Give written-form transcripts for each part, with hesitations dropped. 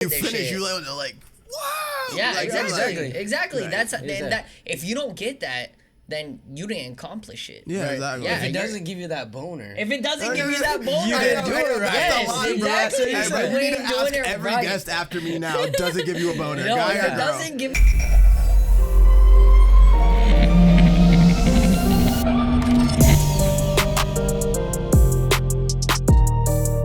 You finish, you like, wow. Yeah, like, exactly. Right. That's that. If you don't get that, then you didn't accomplish it. Yeah, right. exactly. Yeah, If it doesn't give you that boner. If it doesn't give you that boner, You didn't do it right. Yes, exactly. Hey, bro, You you need ain't to doing ask it every right. guest after me now, does it give you a boner? No, Guy if or it girl? doesn't give.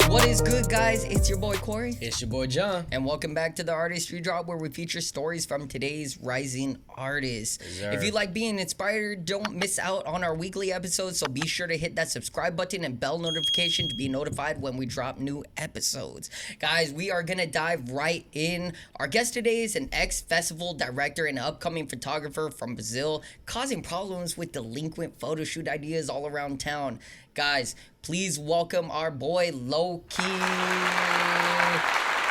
What is good, guys? It's your boy Corey. It's your boy John. And welcome back to the Artistry Drop, where we feature stories from today's rising artists. Yes, if you like being inspired, don't miss out on our weekly episodes, so be sure to hit that subscribe button and bell notification to be notified when we drop new episodes. Guys, we are going to dive right in. Our guest today is an ex-festival director and upcoming photographer from Brazil, causing problems with delinquent photo shoot ideas all around town. Guys, please welcome our boy Loki.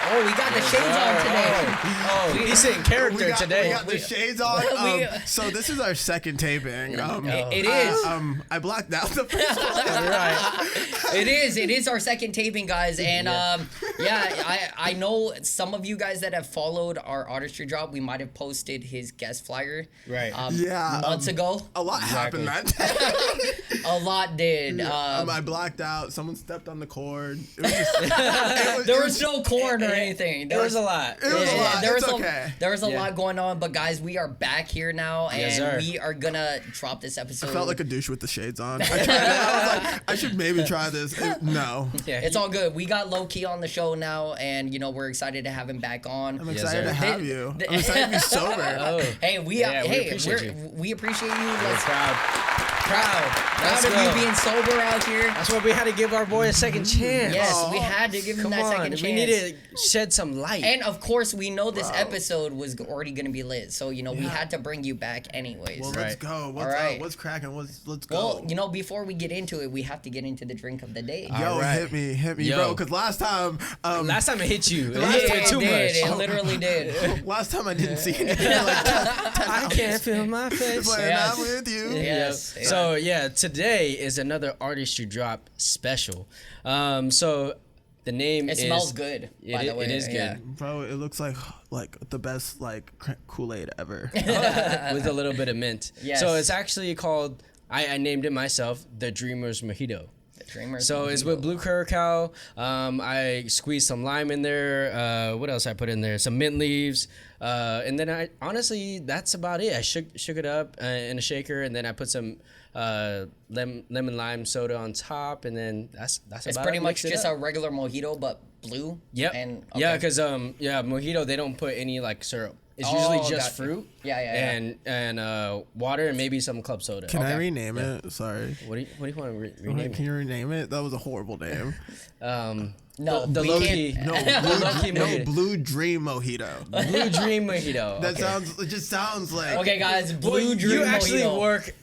Oh, we got the shades on today. Oh, he's in character today. We got the shades on. So this is our second taping. It is. I blacked out the first one. Right. It is our second taping, guys. And I know some of you guys that have followed our Artistry Drop, we might have posted his guest flyer Right. months ago. A lot happened that day. A lot did. I blacked out. Someone stepped on the cord. It was just, There was no corn or anything. There was a lot. It was a lot. There It's was okay. There was a lot going on, but guys, we are back here now, Yes, and sir. we are gonna drop this episode. I felt like a douche with the shades on. I tried it. I was like, I should maybe try this. No. Yeah, It's all good. We got Lokii on the show now, and we're excited to have him back on. I'm excited sir. to have you. I'm excited to be sober. Oh. Hey, we appreciate you. we appreciate you. We're Let's proud. proud of go. you being sober out here. That's why we had to give our boy a second chance. Yes, we had to give him Come that on. second chance. We need to shed some light. And of course, we know this episode was already gonna be lit, so we had to bring you back anyways. Well, Right. let's go. What's All right. up? What's cracking? Let's go. Well, before we get into it, we have to get into the drink of the day. Yo, All right. hit me, Yo. bro. Because last time it hit you. It Last hit time you too it did. much. It literally did. last time I didn't see anything like 10 I can't feel my face. When Yes. I'm with you. Yes. Yep. So today is another Artistry Drop special. So the name It smells good. By the way, it is yeah. good Bro, it looks like the best Kool-Aid ever. with a little bit of mint. Yes. So it's actually called. I named it myself the Dreamer's Mojito. The Dreamers. So it's with blue curacao. I squeezed some lime in there. What else I put in there? Some mint leaves. And then honestly, that's about it. I shook it up in a shaker, and then I put some lemon lime soda on top, and then that's It's about pretty it. much Mix it just up. a regular mojito, but blue. Yep. And Yeah, because mojito they don't put any syrup. It's Oh, usually just gotcha. fruit. Yeah. And water and maybe some club soda. Can I rename it? Sorry. What do you want to rename Can you rename it? That was a horrible name. it? No, the we Loki. can't. No, Lokii Mojito. Blue Dream Mojito. Blue Dream Mojito. That Okay. it just sounds like. Okay, guys, Well, Blue Dream you actually mojito. work,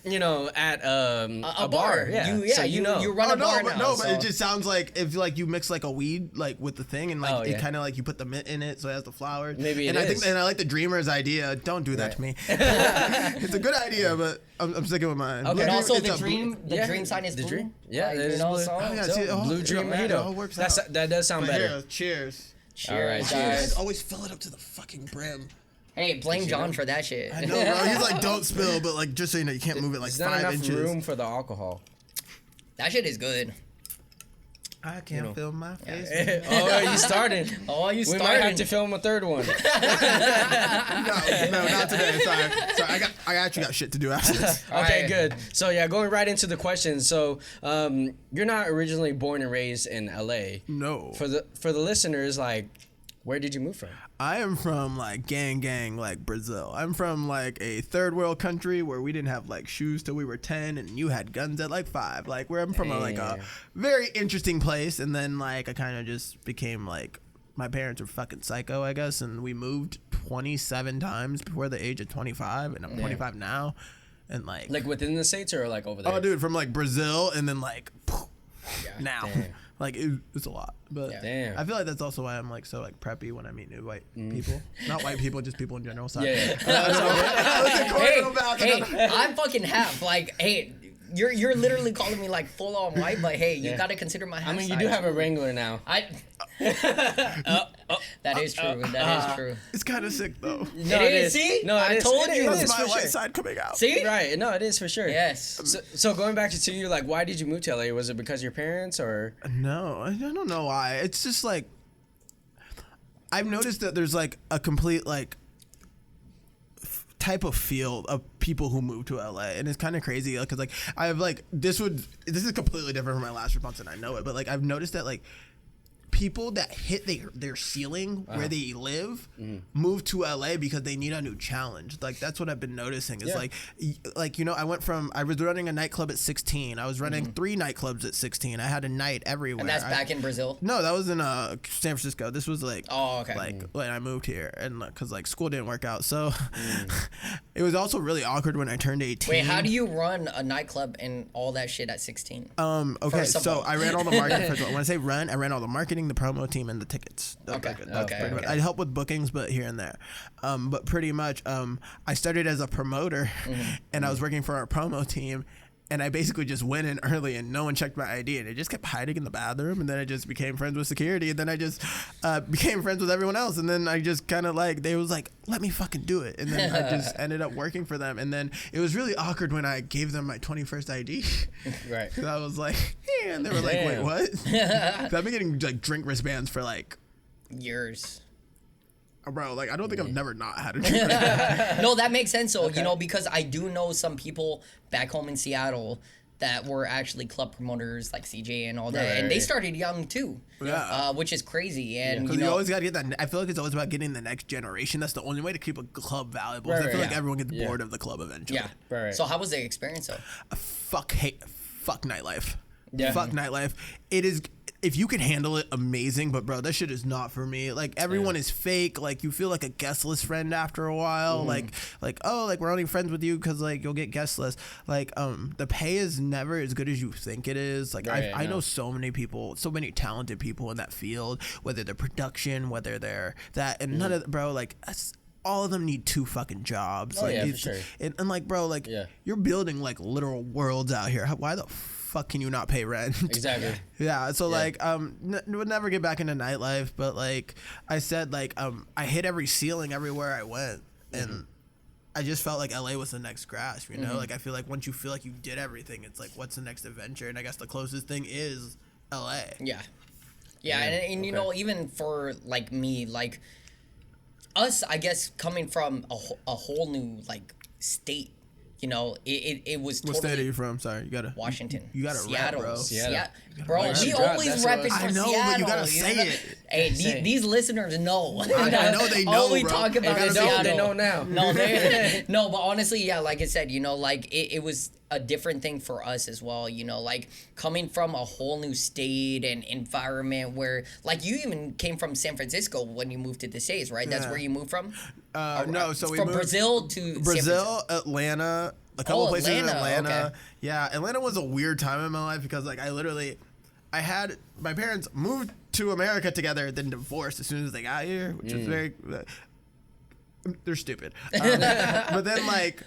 at a bar. Yeah. You so you know. you run Oh a bar no, now. but it just sounds like if you mix a weed with the thing and Oh, it yeah. kind of you put the mint in it so it has the flowers. Maybe and it I think is. and I like the Dreamer's idea. Don't do that Right. to me. It's a good idea, but I'm sticking with mine. Okay. Blue And also it's the a blue- dream, the Yeah, dream sign is the blue. dream. Yeah, Like, it is blue. so, Oh, yeah, So, see, Blue Dream it all Mojito. works That does sound But better. here, cheers. cheers, All right, You guys. guys always fill it up to the fucking brim. Hey, blame John for that shit. I know, bro. He's don't spill, but just so you know, you can't move it There's not 5 enough inches. room for the alcohol. That shit is good. I can't feel my face. Oh, you started. Oh, you We started. might have to film a third one. No, not today. Sorry. I actually got shit to do after this. Okay, right. good. So going right into the questions. So you're not originally born and raised in LA. No. For the listeners, where did you move from? I am from gang Brazil. I'm from a third world country where we didn't have shoes till we were 10 and you had guns at 5. Where I'm from a very interesting place, and then I kind of just became my parents were fucking psycho, I guess, and we moved 27 times before the age of 25, and I'm 25 now, and Within the States or over there? oh dude, from Brazil and then now. Damn. It's a lot, but Damn. I feel like that's also why I'm so preppy when I meet new white people. Not white people, just people in general. Sorry. Yeah. Hey, I'm fucking half. Hey, you're literally calling me full on white, but hey, you gotta consider my half. I mean, you do size. have a Wrangler now. That is true. That is true. It's kind of sick though. No, It is. See? No, I it is. told It you. is That's my for white sure. side coming out. See? Right. No, it is for sure. Yes. So going back to you, like, why did you move to LA? Was it because of your parents or? No, I don't know why. It's just like I've noticed that there's like a complete like type of field of people who move to LA, and it's kind of crazy because like I have like this is completely different from my last response, and I know it, but like I've noticed that like people that hit their ceiling where they live move to LA because they need a new challenge. Like that's what I've been noticing is like you know I was running a nightclub at 16. I was running 3 nightclubs at 16. I had a night everywhere. And that's back in Brazil? No, that was in San Francisco. This was like okay. like when I moved here, and because like school didn't work out, so it was also really awkward when I turned 18. Wait, how do you run a nightclub and all that shit at 16? Okay, First of so all. I ran all the marketing. First of all, when I say run, I ran all the marketing, the promo team, and the tickets. Okay. I help with bookings, but here and there. But pretty much, I started as a promoter, and I was working for our promo team. And I basically just went in early, and no one checked my ID, and I just kept hiding in the bathroom. And then I just became friends with security, and then I just became friends with everyone else. And then I just kind of like they was like, "Let me fucking do it." And then I just ended up working for them. And then it was really awkward when I gave them my 21st ID. Right. Because I was like, "Yeah," and they were like, "Wait, what?" So I've been getting like drink wristbands for like Years. bro. Like I don't think I've never not had a drink wristband. No, that makes sense. So, you know, because I do know some people back home in Seattle that were actually club promoters like CJ and all that. Right, and they right. started young too. Yeah. Which is crazy. And, Because you you know, always gotta get that. I feel like it's always about getting the next generation. That's the only way to keep a club valuable. 'Cause I Right, feel right. like everyone gets Yeah. bored of the club eventually. yeah. Right. So how was the experience though? Fuck nightlife. Yeah. Fuck nightlife. It is. If you can handle it, amazing. But bro, that shit is not for me. Like everyone is fake. Like you feel like a guest list friend after a while. Like oh, like we're only friends with you because like you'll get guest list. Like the pay is never as good as you think it is. Like Right, I no. know so many people, so many talented people in that field. Whether they're production, whether they're that, and none of bro like. All of them need 2 fucking jobs. Oh, like, yeah, for it's- sure. and like, bro, like, Yeah. you're building like literal worlds out here. Why the fuck can you not pay rent? Exactly. Yeah, so like would never get back into nightlife, but like I said, like I hit every ceiling everywhere I went, and I just felt like LA was the next grasp, you know? Like I feel like once you feel like you did everything, it's like what's the next adventure? And I guess the closest thing is LA. Yeah. Yeah, and you know, even for like me, like us, I guess coming from a whole new like state, you know, it was What totally state are you from? Sorry, you gotta Washington. You gotta Seattle, rap, bro. Seattle. Bro, Artistry we Drop, always that's rep what it I for know, Seattle. but you gotta know? say it. Hey, Say it. these listeners know. I know they know, All we bro. talk about If is they don't, Seattle. they know now. No, no, but honestly, yeah, like I said, you know, like it was a different thing for us as well, you know, like coming from a whole new state and environment where, like, you even came from San Francisco when you moved to the States, right? That's Yeah. where you moved from? No, so we from moved Brazil to San Brazil, Atlanta, a couple places in Atlanta, Atlanta. okay. Yeah, Atlanta was a weird time in my life because like I had my parents moved to America together, then divorced as soon as they got here, which was very. They're stupid. But then like.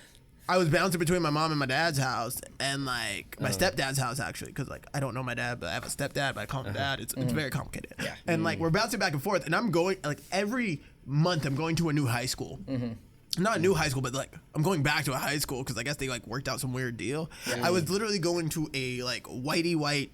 I was bouncing between my mom and my dad's house and like my stepdad's house actually because like I don't know my dad but I have a stepdad but I call him dad. It's very complicated. Yeah. And like we're bouncing back and forth and I'm going like every month I'm going to a new high school. Not a new high school, but like I'm going back to a high school because I guess they like worked out some weird deal. I was literally going to a like whitey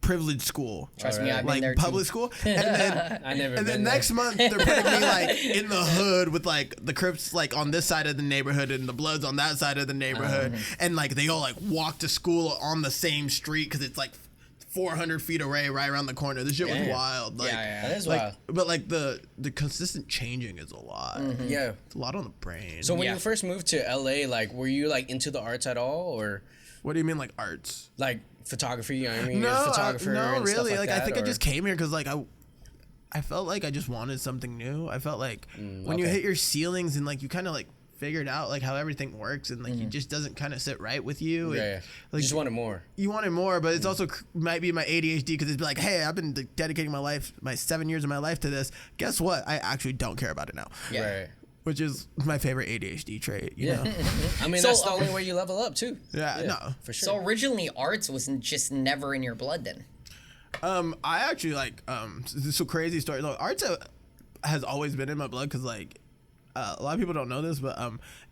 privileged school. Trust me, I've been Like there public too. school, and then I never and then been there. next month they're putting me like in the hood with like the Crips like on this side of the neighborhood and the Bloods on that side of the neighborhood, and like they all like walk to school on the same street because it's like 400 feet away right around the corner. This shit was Damn. wild. Like, Yeah. That is like, wild. but like the consistent changing is a lot. Yeah. It's a lot on the brain. So when Yeah. you first moved to LA, like, were you like into the arts at all, or what do you mean like arts? like photography? You know what I mean? You're No, a photographer no, and stuff really. like I that, think or? I just came here because like I felt like I just wanted something new. I felt like when you okay. hit your ceilings and like you kind of like figured out like how everything works and like it just doesn't kind of sit right with you. Yeah, and, yeah. Like Just wanted more. you wanted more, but it's also might be my ADHD because it's like, hey, I've been dedicating my life, my 7 years of my life to this. Guess what? I actually don't care about it now. Yeah. Right. Which is my favorite ADHD trait. You know? I mean, So, that's the only way you level up too. Yeah, no. For sure. So originally arts was just never in your blood then. I actually like this is a crazy story. Look, arts has always been in my blood because like a lot of people don't know this, but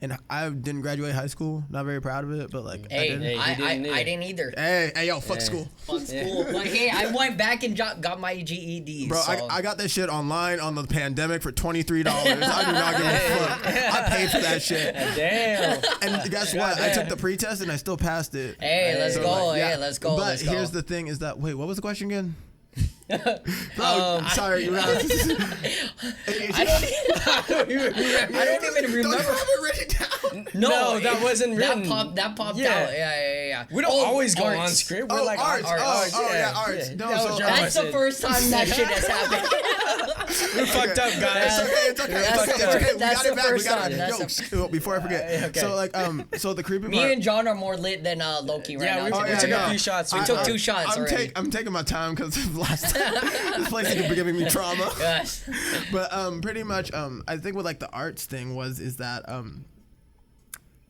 and I didn't graduate high school. Not very proud of it, but like Hey, I I didn't either. Hey, yo, fuck school. Fuck school. But hey, I went back and got my GED. Bro, so. I got this shit online on the pandemic for $23. I do not give a fuck. I paid for that shit. Damn. And guess what? I took the pretest and I still passed it. Hey, let's So, go. like, yeah. Hey, let's go. But let's go. here's the thing: is that wait, what was the question again? Bro, sorry, you're not. I don't even remember. Don't have it written down. No, that wasn't written. That popped Yeah. out. Yeah. We don't always go arts. on script. We're Oh, like arts. arts. Oh, yeah, arts. Yeah. No, That so was drama That's the shit. first time that shit has happened. We're fucked up, guys. It's okay. It's okay. We That's got the it back. first We got time. it. That's Yo, before I forget. Okay. So like so the creepy Me part. and John are more lit than Loki right Yeah, now. we Oh, took yeah, a no. few shots. We took 2 shots already. I'm taking my time because last time this place has been giving me trauma. Yes. But pretty much I think what like the arts thing is that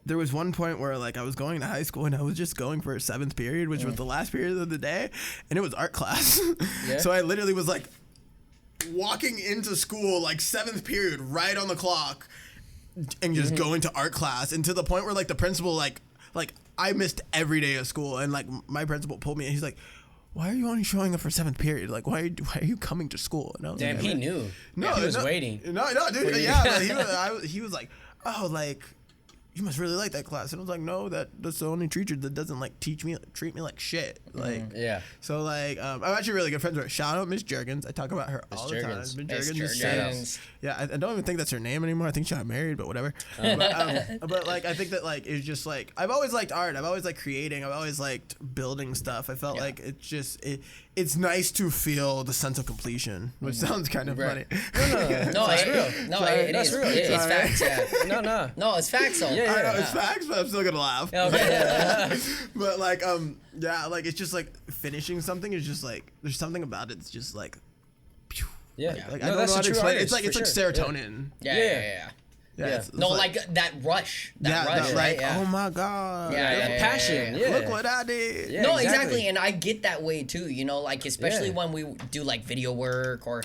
there was one point where like I was going to high school and I was just going for a 7th period, which was the last period of the day, and it was art class. Yeah. So I literally was like walking into school like 7th period right on the clock and just going to art class, and to the point where like the principal like I missed every day of school, and like my principal pulled me and he's like, why are you only showing up for 7th period? Like, why are you coming to school? And I was Damn, like, he knew. No, he was no, waiting. No, dude. Yeah, like, he was like, oh, like, you must really like that class. And I was like, no, that's the only teacher that doesn't like treat me like shit. Like, Yeah. So like, I'm actually really good friends with her. Shout out Miss Juergens. I talk about her all the time. Juergens. Miss Miss Juergens. Juergens. Yeah, I don't even think that's her name anymore. I think she got married, but whatever. But like, I think that like it's just like I've always liked art. I've always liked creating. I've always liked building stuff. I felt like it's just it's nice to feel the sense of completion, which sounds kind of funny. No, That's it real. is. No, Sorry, it that's is. real. It's Sorry. facts. Yeah. No. No, it's facts though. Yeah, I know it's facts, but I'm still gonna laugh. Okay. But like yeah, like it's just like finishing something is just like there's something about it. It's just like Yeah. like No, I don't that's know how a to true explain it. artist, It's like for sure. serotonin. Yeah. Yeah. It's No, like like that rush. That rush, that, right? like, Yeah. oh my god. Yeah. Passion. Yeah. Look what I did. Yeah, No, exactly. exactly, and I get that way too. You know, like especially Yeah. when we do like video work or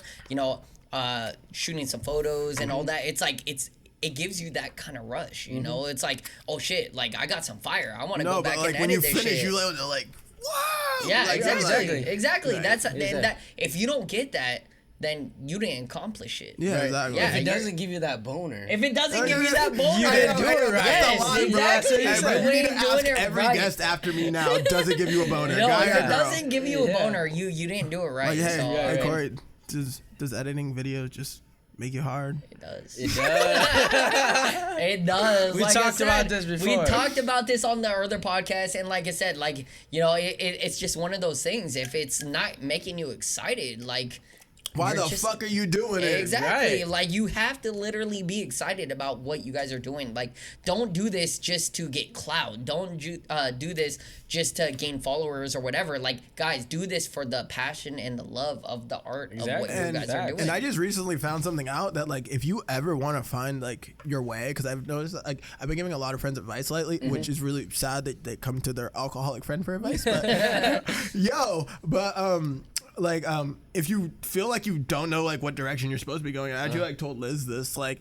shooting some photos and all that. It's like it gives you that kind of rush. You know, it's like, oh shit, like I got some fire. I want to No, go but back like and when you edit this finish, shit. you like wow. Yeah, Like, exactly. Right. That's Exactly. that. If you don't get that, then you didn't accomplish it. Yeah, Right. exactly. Yeah, If it you're- doesn't give you that boner. If it doesn't give you that boner, You didn't do it right. Yes, That's a lie, bro. exactly. Hey, So bro, we you need ain't to doing ask it every right. guest after me now. Does it give you a boner? No, Guy if or it girl? doesn't give you a Yeah. boner, you didn't do it right. Like, hey, so, hey, right. Corey, does editing videos just make you hard? It does. It does. It does. We Like I talked about said, this before. We talked about this on the other podcast, and like I said, like it's just one of those things. If it's not making you excited, like Why you're the just- fuck are you doing it? Exactly. Right. Like you have to literally be excited about what you guys are doing. Like don't do this just to get clout. Don't do this just to gain followers or whatever. Like guys, do this for the passion and the love of the art of what Exactly. you And, guys are facts. doing. and I just recently found something out that like if you ever want to find like your way, because I've noticed that, like I've been giving a lot of friends advice lately, which is really sad that they come to their alcoholic friend for advice. But if you feel like you don't know like what direction you're supposed to be going, I actually like told Liz this, like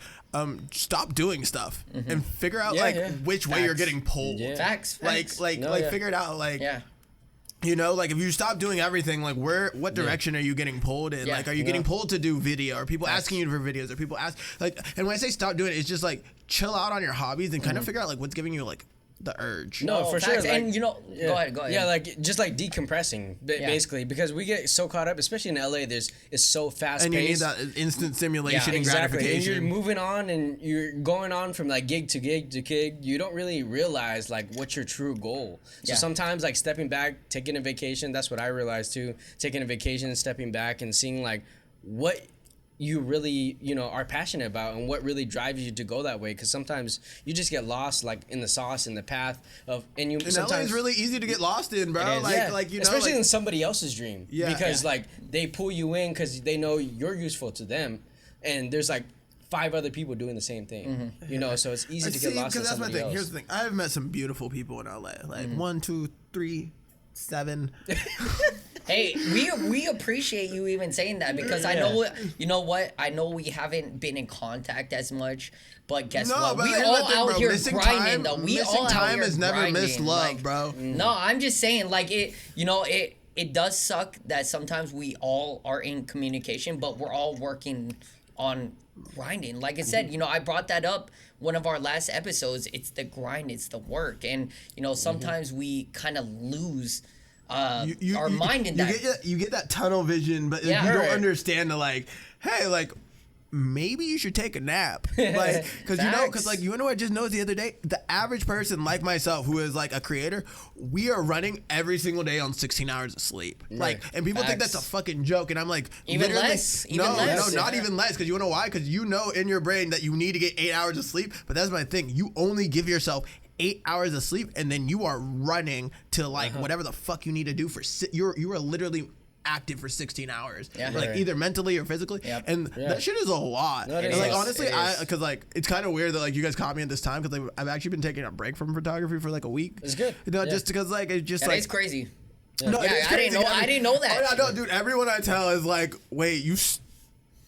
stop doing stuff and figure out which way you're Facts. getting pulled. Yeah. Facts. No, yeah. Figure it out, like Yeah. you know, like if you stop doing everything, like what direction are you getting pulled in? Yeah. Like, are you getting pulled to do video? Are people asking you for videos? Are people and when I say stop doing it, it's just like chill out on your hobbies and kind of figure out like what's giving you like the urge. No, for facts. sure. And like- go ahead. Yeah, like just like decompressing, basically, because we get so caught up, especially in LA. It's so fast And you need paced. that instant stimulation and Exactly. And gratification. you're moving on and you're going on from like gig to gig to gig. You don't really realize like what's your true goal. So Yeah. sometimes like stepping back, taking a vacation, that's what I realized too. Taking a vacation, stepping back and seeing like what you really, are passionate about and what really drives you to go that way. Because sometimes you just get lost like in the sauce, in the path of, and you And LA sometimes is really easy to get lost in, bro. it is. Like you know, especially like, in somebody else's dream. Yeah. Because Yeah. like they pull you in because they know you're useful to them, and there's like 5 other people doing the same thing. So it's easy to get lost in because that's my somebody thing. else. Here's the thing. I've met some beautiful people in LA. Like 1, 2, 3, 7. Hey, we appreciate you even saying that because I know, you know what? I know we haven't been in contact as much, but guess what? We all out here grinding though. We all out time here has never missed love, like, bro. No, I'm just saying, like it. You know, it does suck that sometimes we all are in communication, but we're all working on grinding. Like I said, you know, I brought that up one of our last episodes. It's the grind, it's the work, and you know, sometimes we kind of lose our mind in that. You get that tunnel vision, but you don't understand the like, hey, like maybe you should take a nap, like because you know what I just noticed the other day, the average person like myself who is like a creator, we are running every single day on 16 hours of sleep, like, and people think that's a fucking joke, and I'm like, even less, no, not even less, because you know why? Because you know in your brain that you need to get 8 hours of sleep, but that's my thing, you only give yourself 8 hours of sleep, and then you are running to like whatever the fuck you need to do for you are literally active for 16 hours, like either mentally or physically, and that shit is a lot. And like honestly, because like it's kind of weird that like you guys caught me at this time, because like, I've actually been taking a break from photography for like a week. It's good, you know, just because like it's just like it's crazy. No, I didn't know that. Oh, no, dude, everyone I tell is like, wait, you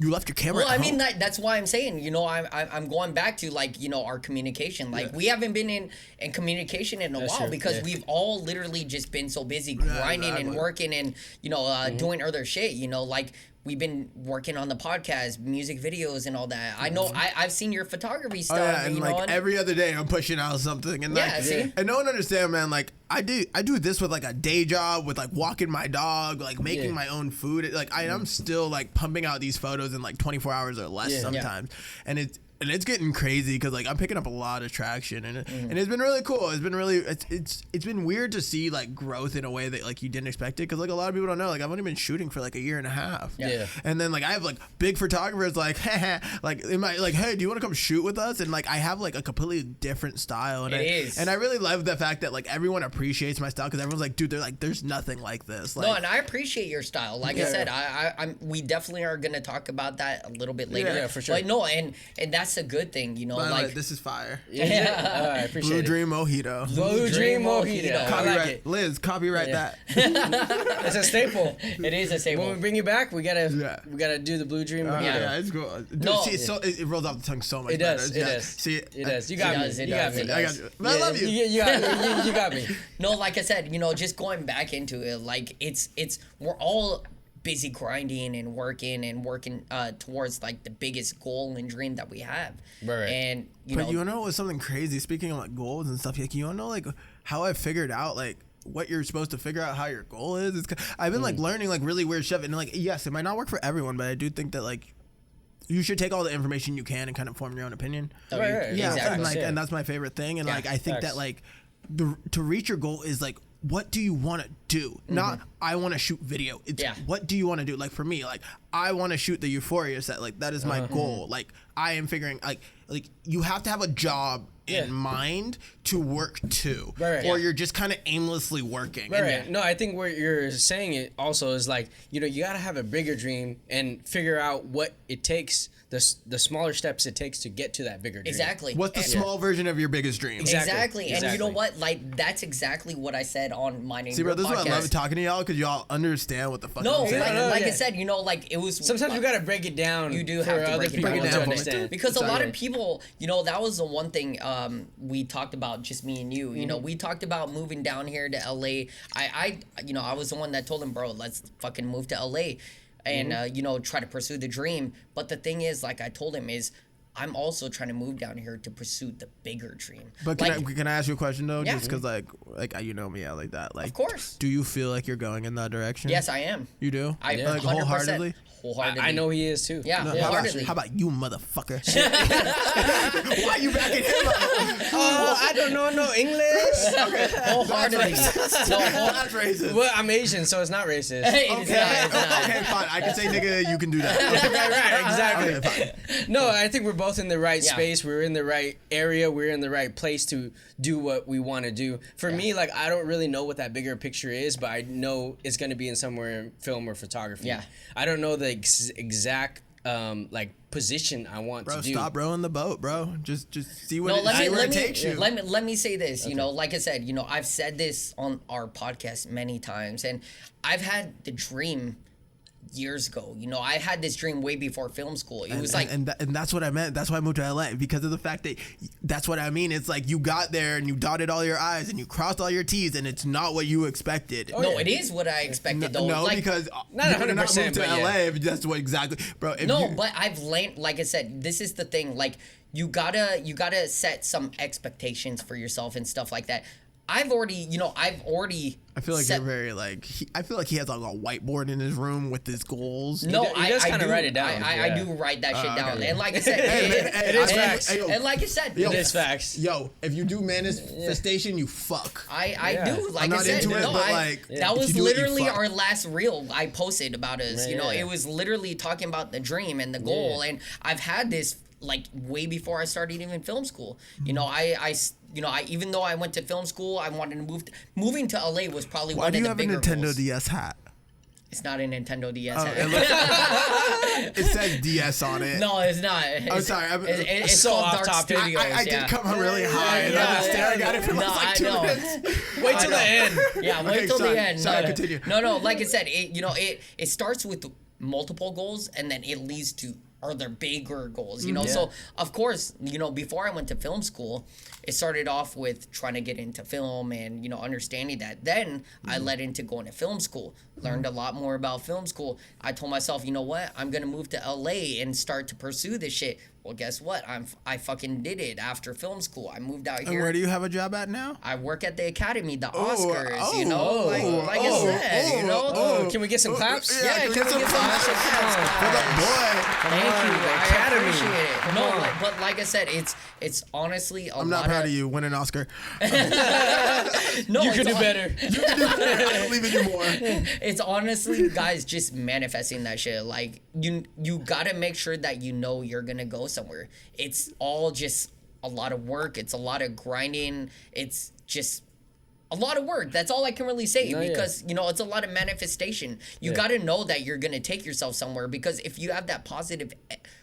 left your camera. Well, at I mean, home? that's why I'm saying, you know, I'm going back to like, you know, our communication. Like we haven't been in communication in a while because we've all literally just been so busy grinding and working and, you know, doing other shit, you know, like we've been working on the podcast, music videos and all that. I know I've seen your photography stuff. And you like know, every other day I'm pushing out something, and like, and no one understand, man. Like I do this with like a day job, with like walking my dog, like making my own food. Like I'm still like pumping out these photos in like 24 hours or less sometimes, and it's getting crazy because like I'm picking up a lot of traction, and it's been really cool. It's been really it's been weird to see like growth in a way that like you didn't expect it, because like a lot of people don't know, like I've only been shooting for like a year and a half. And then like I have like big photographers like like in my like, hey, do you want to come shoot with us? And like I have like a completely different style, and I really love the fact that like everyone appreciates my style, because everyone's like, dude, they're like, there's nothing like this. Like, no, and I appreciate your style. Like I said, we definitely are gonna talk about that a little bit later. Yeah, for sure. Like no, and that's a good thing, you know. By the like way, this is fire. I appreciate Blue it. Dream Mojito. Blue Dream Mojito. Copyright, I like it. Liz. Copyright that. It's a staple. It is a staple. When we bring you back, we gotta do the Blue Dream Mojito. Yeah, it's cool. Dude, No. see, it rolls off the tongue so much It does. better. It does. See, it does. You got me. You got me. I got you. But I love you. You got me. No, like I said, you know, just going back into it, like it's we're all busy grinding and working towards like the biggest goal and dream that we have. Right. And you know what's something crazy? Speaking of like goals and stuff, like you know like how I figured out like what you're supposed to figure out how your goal is. I've been like learning like really weird stuff, and like yes, it might not work for everyone, but I do think that like you should take all the information you can and kind of form your own opinion. Right. Yeah, exactly. and like and that's my favorite thing, and like I think that like to reach your goal is like, what do you want to do? Not I want to shoot video. It's what do you want to do? Like for me, like I want to shoot the Euphoria set. Like that is my goal. Like I am figuring like you have to have a job in mind to work to, or you're just kind of aimlessly working. Right. No, I think what you're saying it also is like, you know, you gotta have a bigger dream and figure out what it takes. The smaller steps it takes to get to that bigger dream. Exactly. What's the small version of your biggest dream? Exactly. And you know what? Like that's exactly what I said on my name. See, bro, this is why I love talking to y'all, because y'all understand what the fuck. No, I'm saying. like I said, you know, like it was. Sometimes you gotta break it down. You do have to break it down to understand. Because a lot of people, you know, that was the one thing we talked about, just me and you. You know, we talked about moving down here to LA. I was the one that told him, bro, let's fucking move to LA. And, you know, try to pursue the dream. But the thing is, like I told him, is I'm also trying to move down here to pursue the bigger dream. But can I ask you a question, though? Yeah. Just because, like you know me, I like that. Like, of course. Do you feel like you're going in that direction? Yes, I am. You do? Like, wholeheartedly? I know he is, too. Yeah, wholeheartedly. How about you, motherfucker? Why you backing him up? Oh, I don't know no English. Wholeheartedly. That's racist. Well, I'm Asian, so it's not racist. Okay, fine. I can say nigga, you can do that. Right, exactly. Okay, fine. No, I think we're both in the right space. We're in the right area. We're in the right place to do what we want to do. For me, like, I don't really know what that bigger picture is, but I know it's going to be in somewhere in film or photography. Yeah. I don't know the exact like position I want Bro, to do. stop rowing the boat, bro. Just see what No, where it takes you. let me say this. You know, like I said, you know, I've said this on our podcast many times, and I've had the dream years ago. You know, I had this dream way before film school. It was like, and that's what I meant. That's why I moved to LA, because of the fact that that's what I mean. It's like you got there and you dotted all your I's and you crossed all your T's, and it's not what you expected. no, it is what I expected though. No, like, because not you would 100%, not move to but LA yeah. if that's what exactly, bro. If no, you, but I've learned, like I said, this is the thing. Like you gotta set some expectations for yourself and stuff like that. I've already I feel like you're very like. I feel like he has like a whiteboard in his room with his goals. No, He does I kinda do write it down. I do write that shit down, and like I said, It is facts. And like I said, It is facts. Yo, if you do manifestation, you fuck. I Yeah. do. Like I'm I not said, into it, no, but, like, that if was you do it, you literally fuck. our last reel I posted about us. Yeah, You know, yeah. it was literally talking about the dream and the goal, and I've had this like way before I started even film school. You know, I even though I went to film school, I wanted to moving to LA was probably Why one do of you the have a bigger Nintendo goals. DS hat? It's not a Nintendo DS. Oh, it says DS on it. No, it's not. I'm sorry. It's so called off Dark topic. Studios. I yeah. did come really high, and I was staring at it for like 2 know. minutes. Wait till the end. Yeah, wait Okay, till sorry, the end. sorry, no, continue. No, like I said, it starts with multiple goals, and then it leads to other bigger goals. You know, so of course, before I went to film school, it started off with trying to get into film and understanding that. Then I led into going to film school, learned a lot more about film school. I told myself, you know what, I'm gonna move to LA and start to pursue this shit. Well, guess what? I fucking did it after film school. I moved out And here. where do you have a job at now? I work at the Academy, the Oh, Oscars, oh, like I said, Oh, can we get some claps? Yeah, can we get some claps for the boy? Thank you. the I Academy. appreciate it. Come No, on. but like I said, it's honestly I'm not proud of you. Win an Oscar. No, You could do better. I believe in you more. It's honestly, guys, just manifesting that shit. Like you gotta make sure that you're gonna go somewhere. It's all just a lot of work. It's a lot of grinding. It's just a lot of work. That's all I can really say because it's a lot of manifestation. You got to know that you're gonna take yourself somewhere, because if you have that positive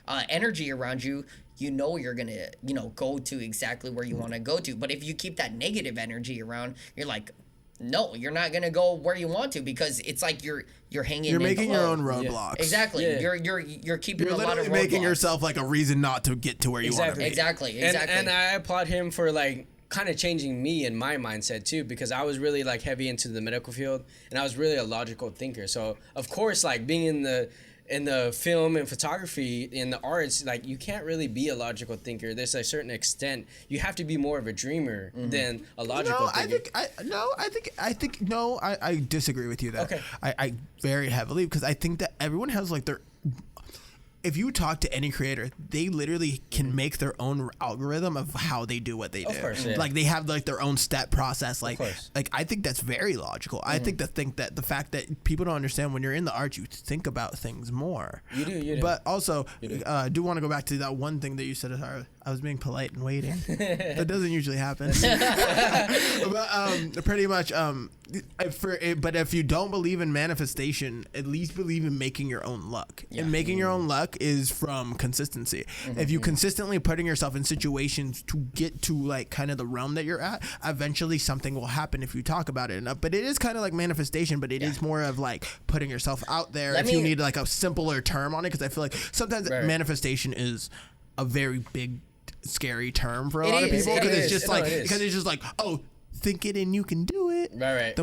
energy around you, you're gonna go to exactly where you want to go to. But if you keep that negative energy around, you're like, no, you're not gonna go where you want to, because it's like you're hanging. You're in making the your low. own roadblocks. Exactly. Yeah. You're keeping You're a lot of literally making roadblocks. yourself like a reason not to get to where you want to be. Exactly. And I applaud him for like kind of changing me and my mindset too, because I was really like heavy into the medical field, and I was really a logical thinker. So of course, like being in the film and photography, in the arts, like you can't really be a logical thinker. There's a certain extent you have to be more of a dreamer than a logical thinker. I disagree with you there. Okay. I very heavily, because I think that everyone has like their. If you talk to any creator, they literally can make their own algorithm of how they do what they do. Of course, yeah. Like they have like their own step process. Like course. I think that's very logical. I think that the fact that people don't understand, when you're in the arts, you think about things more. You do. But also, I do want to go back to that one thing that you said. I was being polite and waiting. That doesn't usually happen. But pretty much, but if you don't believe in manifestation, at least believe in making your own luck. And making your own luck is from consistency. If you consistently putting yourself in situations to get to like kind of the realm that you're at, eventually something will happen if you talk about it enough. But it is kind of like manifestation, but it is more of like putting yourself out there. If you need like a simpler term on it, because I feel like sometimes manifestation is a very big, scary term for a lot of people, because it's just like, oh, think it and you can do it. Right.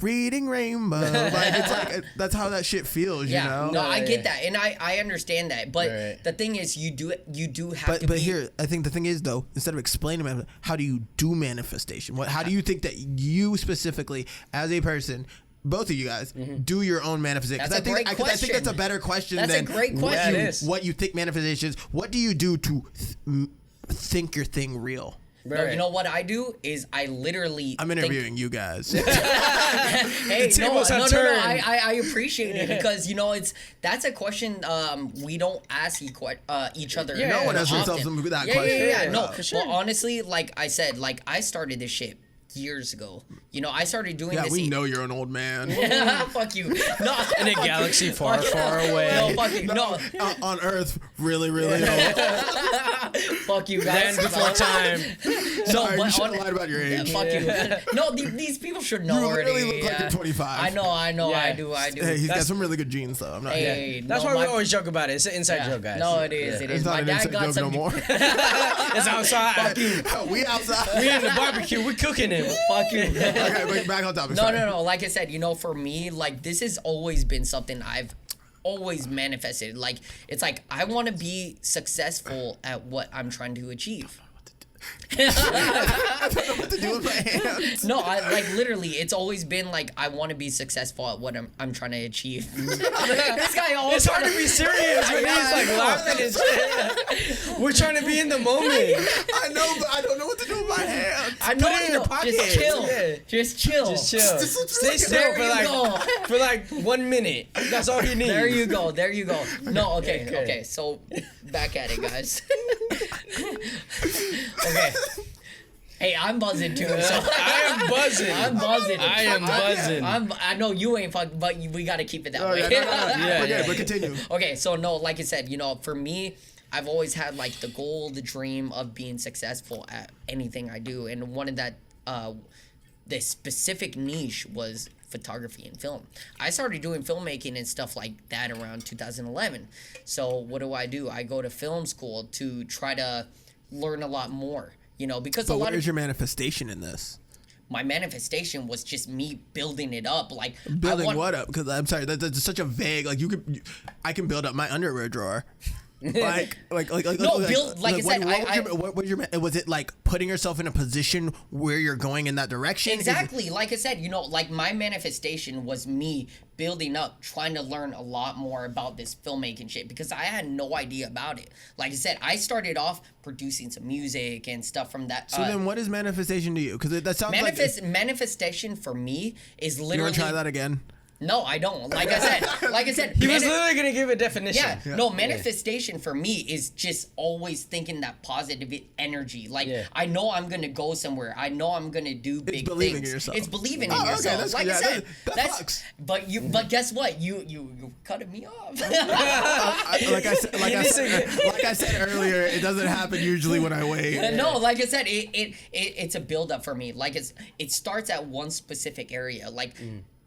Reading Rainbow. Like it's like that's how that shit feels. You know. No, I get that, and I understand that. But the thing is, you do have to. But here, I think the thing is though, instead of explaining it, how do you do manifestation? How do you think that you specifically, as a person, both of you guys, do your own manifestation? That's a great question. I think that's a better question That's than a great question. what you think manifestation is. What do you do to think your thing real? No, you know what I do is I literally. I'm interviewing you guys. Hey, no, I appreciate it, because that's a question we don't ask each other. No one asks themselves that question. Yeah. No, for sure. Well, honestly, like I said, like I started this shit years ago. You know, I started doing Yeah, this. we know you're an old man. Fuck you. No, In a galaxy far, far away. No, fuck you. No, On Earth, really old. fuck you Land guys. before time. Sorry, but you should on- have lied about your age. Fuck you. No, these people should know You already. literally look like you're 25. I know. Yeah. I do. Hey, he's got some really good genes, though. I'm not. Hey, That's no, why we my- always joke about it. It's an inside joke, guys. No, it is. It is. It's not My an dad inside got joke some. no more. It's outside. We outside. We in the barbecue. We cooking it. Fuck you. Okay, but back on topic. No, sorry. no. Like I said, you know, for me, like this has always been something I've always manifested. Like it's like I want to be successful at what I'm trying to achieve. I don't know what to do with my hands. No, I like literally. It's always been like I want to be successful at what I'm trying to achieve. This guy always. It's hard to be serious when he's like laughing and shit. We're trying to be in the moment. I know, but I don't know what to do with my hands. I know Put it in your pocket. Just chill. Yeah. Just chill. Just chill. This looks Stay really still There you for like 1 minute. That's all you need. There you go. There you go. No, okay. Okay. So back at it, guys. Okay. Hey, I'm buzzing too. So I am buzzing. I'm buzzing. I am buzzing. I know you ain't fucking, but we gotta keep it that Oh, way. yeah, no. Yeah, But yeah. but continue. Okay, so no, like I said, you know, for me, I've always had like the goal, the dream of being successful at anything I do, and one of that, the specific niche was photography and film. I started doing filmmaking and stuff like that around 2011. So what do? I go to film school to try to learn a lot more. You know, because But a lot what of is your manifestation in this? my manifestation was just me building it up. Like Building I want, what up? Because I'm sorry, that's such a vague. Like I can build up my underwear drawer. like No, build- like I said, what was your was it like putting yourself in a position where you're going in that direction? Exactly. Like I said, you know, like my manifestation was me building up, trying to learn a lot more about this filmmaking shit because I had no idea about it. Like I said, I started off producing some music and stuff from that. So then what is manifestation to you? Because that sounds like manifestation for me is you literally. want to try that again? No, I don't. Like I said, He was literally gonna give a definition. Yeah, no, manifestation for me is just always thinking that positive energy. Like, I know I'm going to go somewhere. I know I'm going to do big believing things. in yourself. It's believing Oh, in okay, yourself. that's Like good. I Yeah, said, that fucks. but guess what? You cutting me off. Like I said earlier, it doesn't happen usually when I wait. No, like I said, it's a build up for me. Like it starts at one specific area. Like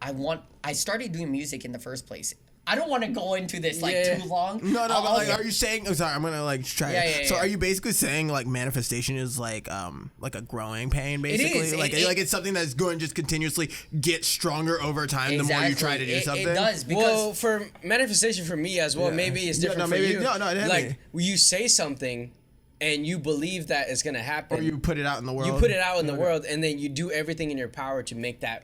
I started doing music in the first place. I don't want to go into this too long. No, but like, are you saying? Oh, sorry, I'm gonna like try. Yeah, so, yeah. are you basically saying like manifestation is like a growing pain, basically? is. Like it's something that's going to just continuously get stronger over time the more you try to do something. It does because Well, for manifestation for me as well, maybe it's different for you. No, it like when you say something and you believe that it's gonna happen, or you put it out in the world. You put it out in the world, and then you do everything in your power to make that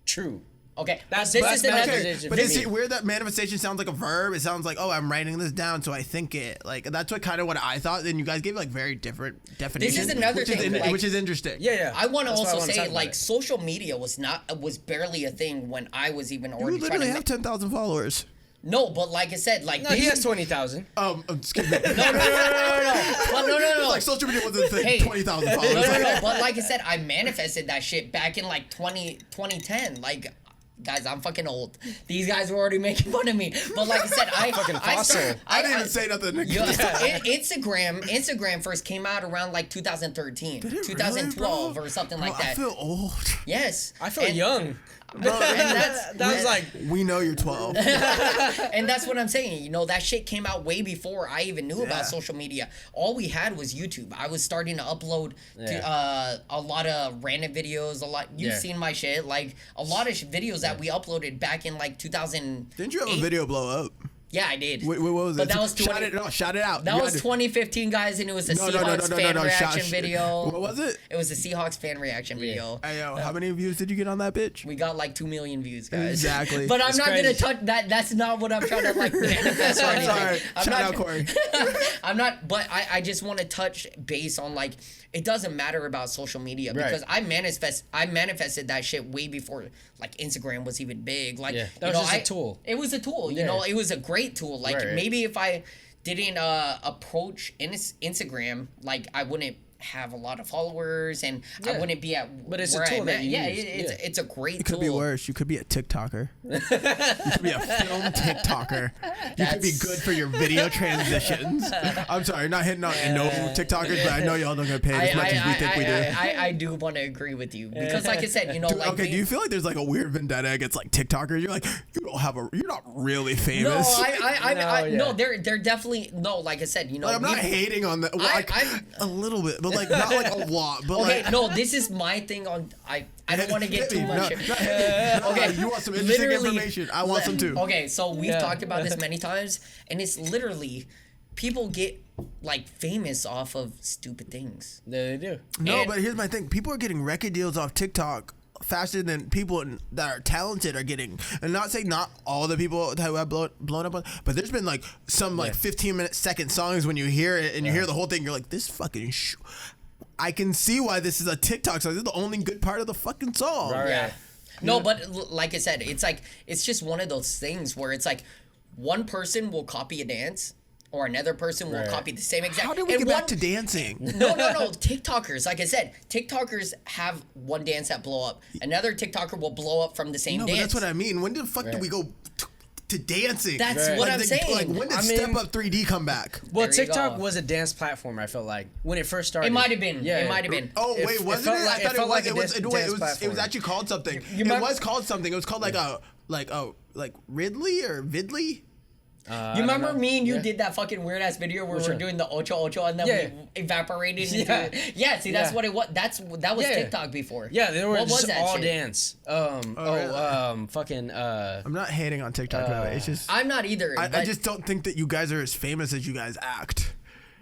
true. okay, That's this that's is another. manifestation. But for is me. it weird that manifestation sounds like a verb? It sounds like, oh, I'm writing this down, so I think it. Like that's what kind of what I thought. And you guys gave like very different definitions. another which thing, Is like- which is interesting. Yeah. I want to That's why I also wanna say talk about like it. social media was barely a thing when I was even You already trying literally to have 10,000 followers. No, but like I said, like No, he has 20,000. Excuse me. no. But no. It's like social media wasn't a thing. Hey. 20,000 followers. No. But like I said, I manifested that shit back in like 2010. Like, guys, I'm fucking old. These guys were already making fun of me. But like I said, I fossil. I didn't even say nothing. Instagram first came out around like 2013, Did it 2012 really, or something bro? like that. I feel old. Yes. I feel And- young. Bro, and That was like, We know you're 12. and that's what I'm saying. You know, that shit came out way before I even knew Yeah. about social media. All we had was YouTube. I was starting to upload to, a lot of random videos. You've Yeah. seen my shit. Like a lot of videos that we uploaded back in like 2000. Didn't you have a video blow up? Yeah, I did. What was But it? that was shout it out. That You was had to- 2015, guys, and it was a No, Seahawks fan reaction shout- video. What was it? It was a Seahawks fan reaction video. Hey, yo, how many views did you get on that bitch? We got like 2 million views, guys. Exactly. But I'm It's not gonna crazy. touch that. That's not what I'm trying to like manifest or anything. Sorry. I'm Shout not, out Corey. I'm not. But I just want to touch base on like it doesn't matter about social media because I manifested that shit way before like Instagram was even big. Like Yeah. That you was know, just a tool. It was a tool. You Yeah. know, it was a great tool. Like Right. maybe if I didn't approach Instagram, like I wouldn't have a lot of followers, and I wouldn't be at but it's where a tool I'm that at. you Yeah, use. it's a great It tool. could be worse. You could be a TikToker. You could be a film TikToker. You could be good for your video transitions. I'm sorry, not hitting on no TikTokers, but I know y'all don't get paid as much as we think we do. I do want to agree with you because, like I said, you know, like Okay, do you feel like there's like a weird vendetta against like TikTokers? You're like, you're not really no, famous. no, they're definitely no. Like I said, you know, Like, I'm not hating on that. Like, a little bit, but like not like a lot. But okay, like, no, this is my thing on. I don't want to get too much. Okay, you want some interesting information? I want some too. Okay, so we've talked about this many times, and it's literally people get like famous off of stupid things. They do. No, And- but here's my thing: people are getting record deals off TikTok faster than people that are talented are getting. And not saying not all the people that have blown up, but there's been like some like 15-minute second songs when you hear it and you hear the whole thing, you're like, this fucking. I can see why this is a TikTok song. This is the only good part of the fucking song. Right. Yeah. No, but like I said, it's like it's just one of those things where it's like one person will copy a dance. Or another person will copy the same exact. How did we get back to dancing? No. TikTokers, like I said, TikTokers have one dance that blow up. Another TikToker will blow up from the same dance. But that's what I mean. When the fuck did we go to dancing? That's what like I'm saying. Like when did Step Up 3D come back? Well, There you TikTok go. was a dance platform. I felt like when it first started. It might have been. Yeah, It might have been. Oh wait, wasn't it? I thought it was. It was it actually called something. It remember- was called something. It was called like Ridley or Vidley. You remember me and you did that fucking weird ass video where we were doing the ocho and then we evaporated into see that's what it was. That was TikTok before. Yeah, they were What was just that all shit? dance. Fucking. I'm not hating on TikTok. By the way. It's just I'm not either. I just don't think that you guys are as famous as you guys act.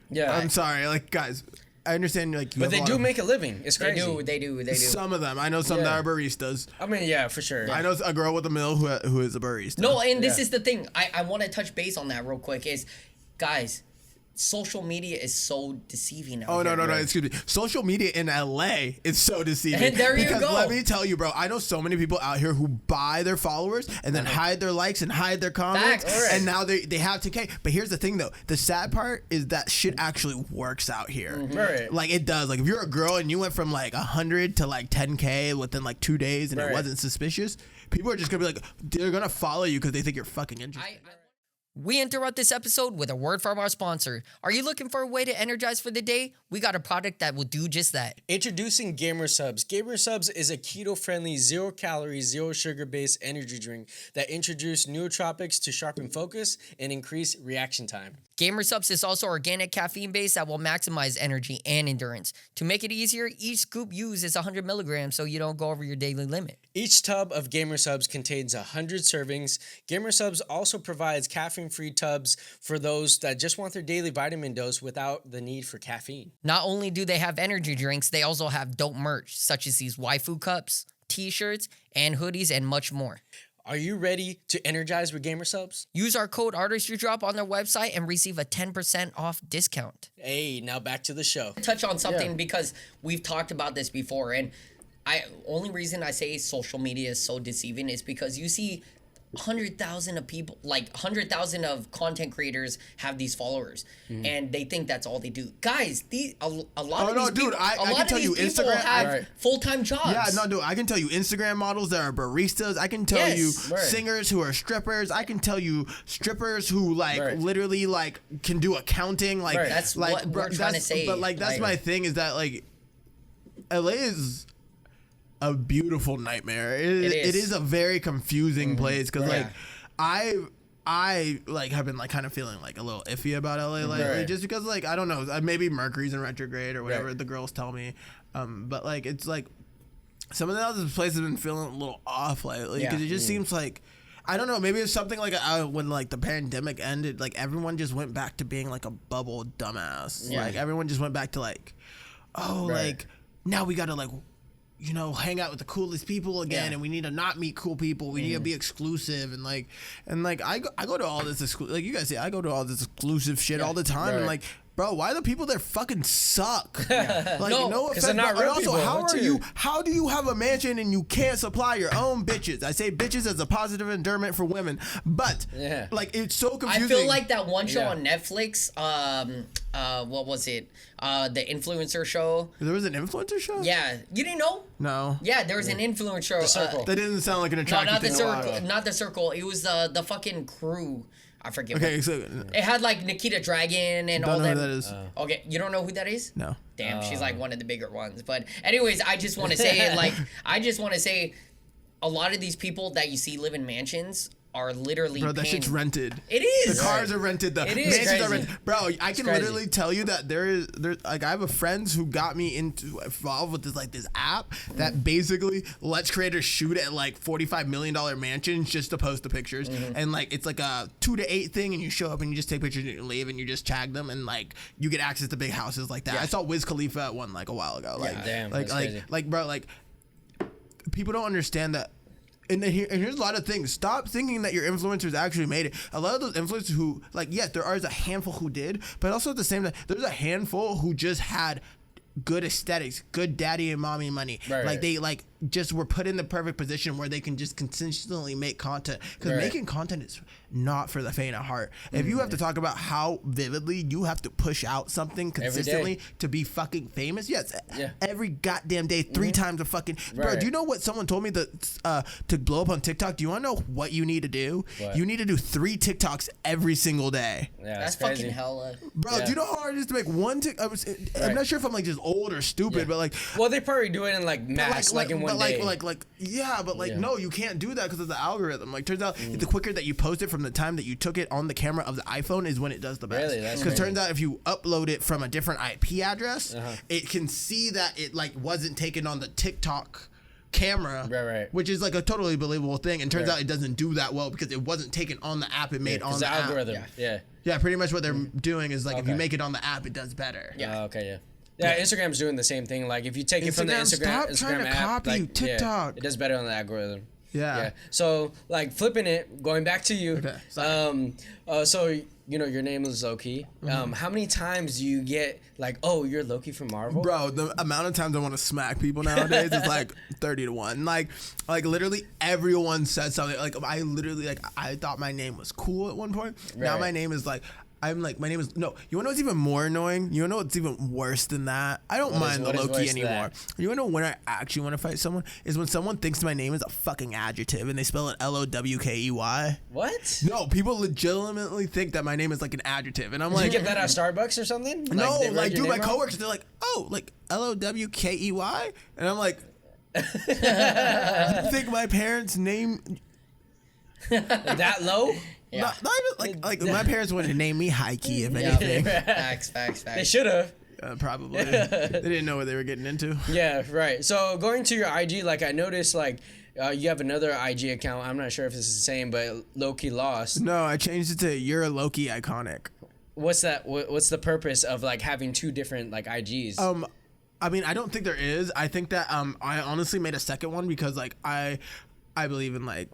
Yeah. I'm sorry, like guys. I understand, like, you But have they a lot do of- make a living. It's they crazy. do. Some of them. I know some that are baristas. I mean, yeah, for sure. I know a girl with a mill who is a barista. No, and this is the thing. I want to touch base on that real quick. Is guys, social media is so deceiving now. Oh no, excuse me. Social media in LA is so deceiving. There you because go. let me tell you, bro, I know so many people out here who buy their followers and then hide their likes and hide their comments. Facts. And now they have 10K. But here's the thing though. The sad part is that shit actually works out here. Right. Like it does. Like if you're a girl and you went from like 100 to like 10K within like 2 days and it wasn't suspicious, people are just gonna be like, they're gonna follow you because they think you're fucking interesting. We interrupt this episode with a word from our sponsor. Are you looking for a way to energize for the day? We got a product that will do just that. Introducing Gamer Subs. Gamer Subs is a keto-friendly, zero-calorie, zero-sugar-based energy drink that introduces nootropics to sharpen focus and increase reaction time. Gamer Subs is also organic caffeine based that will maximize energy and endurance. To make it easier, each scoop used is 100 milligrams so you don't go over your daily limit. Each tub of Gamer Subs contains 100 servings. Gamer Subs also provides caffeine-free tubs for those that just want their daily vitamin dose without the need for caffeine. Not only do they have energy drinks, they also have dope merch such as these waifu cups, t-shirts, and hoodies, and much more. Are you ready to energize with Gamer Subs? Use our code Artistry Drop on their website and receive a 10% off discount. Hey, now back to the show. Touch on something because we've talked about this before, and only reason I say social media is so deceiving is because you see 100,000 of people, like 100,000 of content creators have these followers, and they think that's all they do. Guys, a lot of these people, I can tell you, Instagram have full-time jobs. Yeah, no, dude, I can tell you Instagram models that are baristas. I can tell you singers who are strippers. I can tell you strippers who literally like can do accounting. Like That's like, what we're trying to say. But like that's my thing is that like LA is a beautiful nightmare. It is a very confusing place because like I like have been like kind of feeling like a little iffy about LA lately just because like I don't know, maybe Mercury's in retrograde or whatever the girls tell me, but like it's like some of the other places have been feeling a little off lately because it just seems like I don't know, maybe it's something like when like the pandemic ended, like everyone just went back to being like a bubble dumbass. Like everyone just went back to like like now we gotta like hang out with the coolest people again, and we need to not meet cool people. We need to be exclusive, and I go to all this like you guys say, I go to all this exclusive shit all the time, and like bro, why the people there fucking suck? Like, No, no 'cause offense. they're not But real also, people, how do you have a mansion and you can't supply your own bitches? I say bitches as a positive endearment for women, but like it's so confusing. I feel like that one show Yeah. on Netflix. What was it? The influencer show. There was an influencer show. Yeah, you didn't know? No. Yeah, there was an influencer show. The Circle. That didn't sound like an No, attractive not the thing to watch. circle. Not the circle. It was the fucking crew. I forget. Okay, What. so It had like Nikita Dragon and all don't know that. who that is. Okay, you don't know who that is? No. Damn, she's like one of the bigger ones. But anyways, I just want to say a lot of these people that you see live in mansions are literally Bro, that paying. shit's rented. It is. The cars are rented. The It is mansions are crazy. rented. Bro, I can crazy. literally tell you that there's like I have a friends who got me involved with this app that basically lets creators shoot at like $45 million mansions just to post the pictures. And like it's like a 2 to 8 thing, and you show up and you just take pictures and you leave and you just tag them, and like you get access to big houses like that. Yeah. I saw Wiz Khalifa at one like a while ago. Like Damn, like that's like crazy. like bro, like people don't understand that. And here's a lot of things. Stop thinking that your influencers actually made it. A lot of those influencers who, like, yes, there are a handful who did, but also at the same time, there's a handful who just had good aesthetics, good daddy and mommy money. Right, like right. they like just were put in the perfect position where they can just consistently make content. Because Right. making content is not for the faint of heart. If you have to talk about how vividly you have to push out something consistently to be fucking famous, yes, Yeah. every goddamn day, 3 times a fucking bro. Right. Do you know what someone told me that to blow up on TikTok? Do you want to know what you need to do? What? You need to do 3 TikToks every single day. Yeah, That's crazy. fucking hella. Bro, Yeah. do you know how hard it is to make one TikTok? I'm Right. not sure if I'm like just old or stupid, Yeah. but like Well, they probably do it in like mass, like in one day. yeah, but like Yeah. no, you can't do that because of the algorithm. Like turns out the quicker that you post it from the time that you took it on the camera of the iPhone is when it does the best. Really? That's Because crazy. turns out if you upload it from a different IP address, it can see that it like wasn't taken on the TikTok camera, Right. which is like a totally believable thing. And turns Right. out it doesn't do that well because it wasn't taken on the app. It made on Because the the app. algorithm. Yeah. Yeah, pretty much what they're doing is like if you Okay. make it on the app, it does better. Yeah. Okay. Yeah. Yeah, Instagram's doing the same thing. Like if you take it from the Instagram, Instagram stop trying to app, copy like, yeah, TikTok. it does better on the algorithm. Yeah. So like flipping it, going back to you. Okay, sorry. So you know your name is Loki. How many times do you get like, oh, you're Loki from Marvel? Bro, the amount of times I want to smack people nowadays is like 30 to 1. Like literally everyone said something. Like I literally like I thought my name was cool at one point. Now Right. my name is like my name is no. You wanna know what's even more annoying? You wanna know what's even worse than that? I don't mind the what is Loki worse than anymore. that? You wanna know when I actually want to fight someone is when someone thinks my name is a fucking adjective and they spell it Lowkey. What? No, people legitimately think that my name is like an adjective, and I'm Did you like, get that at Starbucks or something? no, they read like your dude, my name wrong? coworkers, they're like, oh, like Lowkey, and I'm like, you think my parents' name? That low? Yeah. Not even like my parents wanted to name me Heike, if Yeah. anything. Facts. They should have. Probably. They didn't know what they were getting into. Yeah, right. So going to your IG, like I noticed, like you have another IG account. I'm not sure if it's the same, but Loki Lost. No, I changed it to You're a Loki Iconic. What's that? What's the purpose of like having 2 different like IGs? I mean, I don't think there is. I think that I honestly made a second one because like I believe in like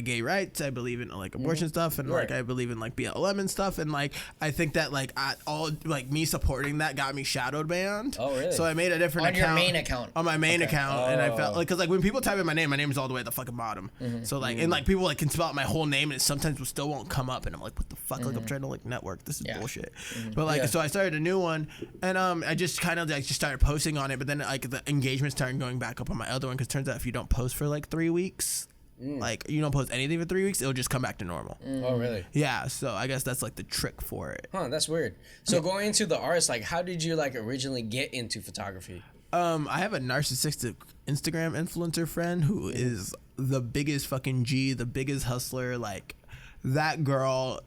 gay rights. I believe in like abortion stuff, and like Right. I believe in like BLM and stuff, and like I think that like all like me supporting that got me shadowed banned. Oh, really? So I made a different On your account main account. on my main account, and I Oh. felt like because like when people type in my name is all the way at the fucking bottom. So like and like people like can spell out my whole name, and it sometimes still won't come up, and I'm like, what the fuck? Like I'm trying to like network. This is Yeah. bullshit. But like Yeah. so I started a new one, and I just kind of like just started posting on it, but then like the engagement started going back up on my other one because turns out if you don't post for like 3 weeks. Like you don't post anything for 3 weeks, it'll just come back to normal. Oh, really? Yeah, so I guess that's like the trick for it. Huh, that's weird. So going into the arts, like how did you like originally get into photography? I have a narcissistic Instagram influencer friend who is the biggest fucking G, the biggest hustler. Like that girl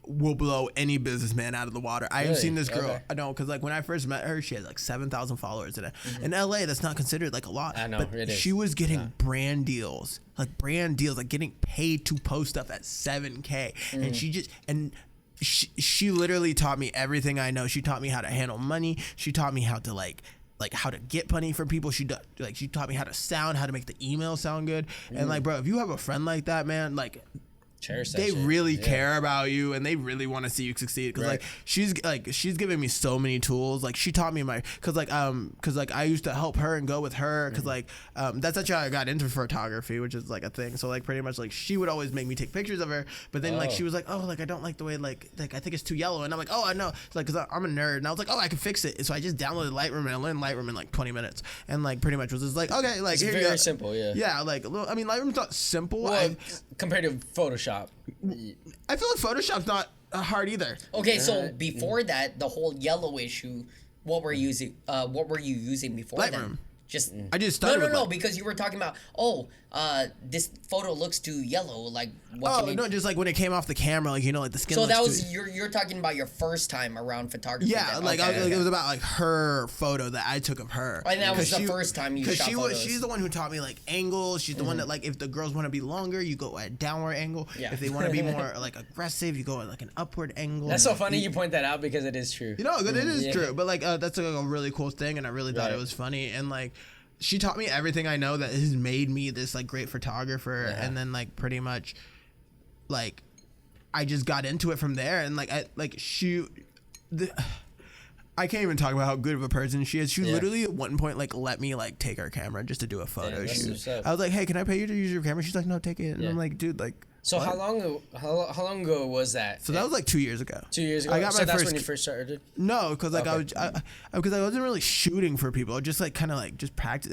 will blow any businessman out of the water. I have Really? seen this girl. Okay. I know because like when I first met her, she had like 7,000 followers. In LA, that's not considered like a lot. I know, but it is. she was getting brand deals, like getting paid to post stuff at 7K, and she just she literally taught me everything I know. She taught me how to handle money. She taught me how to like how to get money from people. She taught me how to sound, how to make the email sound good. And like, bro, if you have a friend like that, man, like Cherish that they shit. really care about you and they really want to see you succeed. Because she's giving me so many tools. Like she taught me because I used to help her and go with her because that's actually how I got into photography, which is like a thing. So like pretty much like she would always make me take pictures of her, but then like she was like, oh, like I don't like the way like I think it's too yellow, and I'm like, oh, I know. It's like because I'm a nerd, and I was like, oh, I can fix it. So I just downloaded Lightroom and I learned Lightroom in like 20 minutes, and like pretty much was just like, okay, like It's here you very go. simple, yeah. Like I mean Lightroom's not simple. Well, compared to Photoshop. I feel like Photoshop's not hard either. Okay, so before that, the whole yellow issue, what were you using before Lightroom. then? Just I just started with like, because you were talking about this photo looks too yellow. Like what? oh no, just like when it came off the camera, like like the skin. So looks that was too, you're talking about your first time around photography. yeah, then. like Okay, like it was about like her photo that I took of her. And that was the first time you shot photos. She's the one who taught me like angles. She's the one that like if the girls want to be longer, you go at a downward angle. Yeah. If they want to be more like aggressive, you go at like an upward angle. That's so funny you point that out because it is true. You know, it is true. But like that's like a really cool thing, and I really thought Right. it was funny. And like she taught me everything I know that has made me this like great photographer. Yeah. And then like pretty much like I just got into it from there. And like I can't even talk about how good of a person she is. She literally at one point like let me like take her camera just to do a photo that's shoot. what's up. I was like, hey, can I pay you to use your camera? She's like, no, take it. And Yeah. I'm like, dude, like. So what? how long ago was that? So that was like 2 years ago. 2 years ago. I got so my that's first. when you first started. No, because like Okay. because I wasn't really shooting for people. I just like kind of like just practice.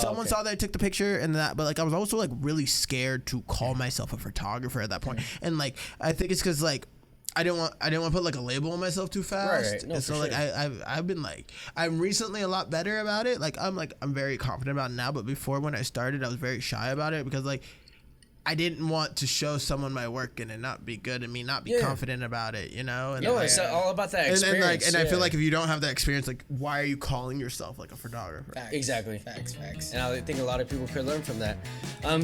Someone okay. saw that I took the picture and that, but like I was also like really scared to call myself a photographer at that point. And like I think it's because like. I didn't want to put like a label on myself too fast. Right. No, and so for like sure. I've been like I'm recently a lot better about it. I'm very confident about it now, but before when I started I was very shy about it because like I didn't want to show someone my work and it not be good and me not be confident about it, you know? And No, like, it's all about that and experience. I feel like if you don't have that experience, like why are you calling yourself like a photographer? Facts. Exactly. Facts. And I think a lot of people could learn from that.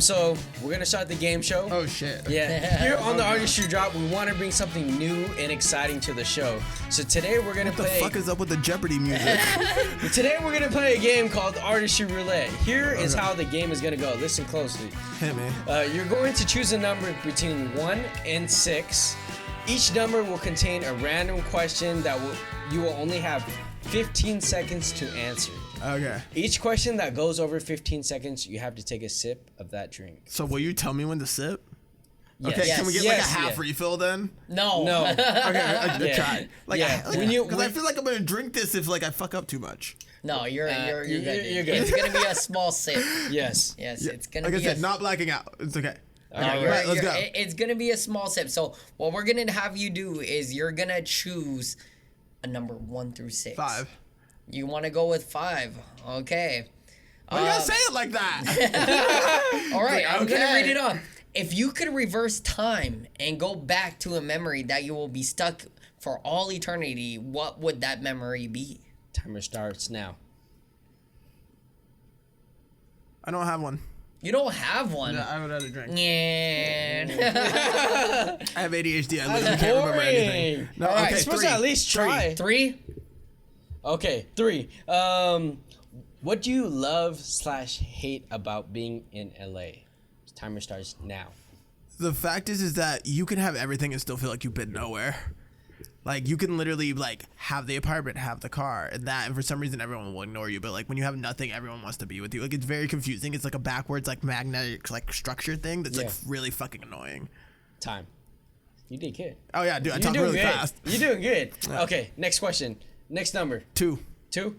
So we're gonna start the game show. Oh shit. Yeah. Here on the Artistry Drop, we want to bring something new and exciting to the show. So today we're gonna What the play. fuck is up with the Jeopardy music? Today we're gonna play a game called Artistry Roulette. Here is how the game is gonna go. Listen closely. Hey man. You're going to choose a number between 1 and 6. Each number will contain a random question that you will only have 15 seconds to answer. Okay. Each question that goes over 15 seconds, you have to take a sip of that drink. So will you tell me when to sip? Yes. Okay, can we get like a Yes, half yeah. refill then? No. No. Okay, I Yeah. try. Like, Yeah. because I feel like I'm gonna drink this if like I fuck up too much. No, you're good. you're dude. good. It's gonna be a small sip. Yes. Yes, it's gonna Like I be said, a not blacking out. It's okay. No, Okay, you're- right, let's you're- go. It's gonna be a small sip. So what we're gonna have you do is you're gonna choose a number 1 through 6. 5. You want to go with 5? Okay. Why you gotta say it like that? All right. I'm gonna okay. read it off. If you could reverse time and go back to a memory that you will be stuck for all eternity, what would that memory be? Timer starts now. I don't have one. You don't have one. No, I would have a drink. Yeah. I have ADHD. I literally That's can't remember anything. boring. No, All right, okay, You're supposed 3. to at least 3. try. 3. Okay, 3. What do you love / hate about being in LA? Timer starts now. The fact is that you can have everything and still feel like you've been nowhere. Like you can literally like have the apartment, have the car, and that, and for some reason everyone will ignore you. But like when you have nothing, everyone wants to be with you. Like it's very confusing. It's like a backwards like magnetic like structure thing that's like Yeah. really fucking annoying. Time. You did good. Oh yeah, dude, I You're talk doing really good. fast. You're doing good. Okay, next question. Next number. 2. 2.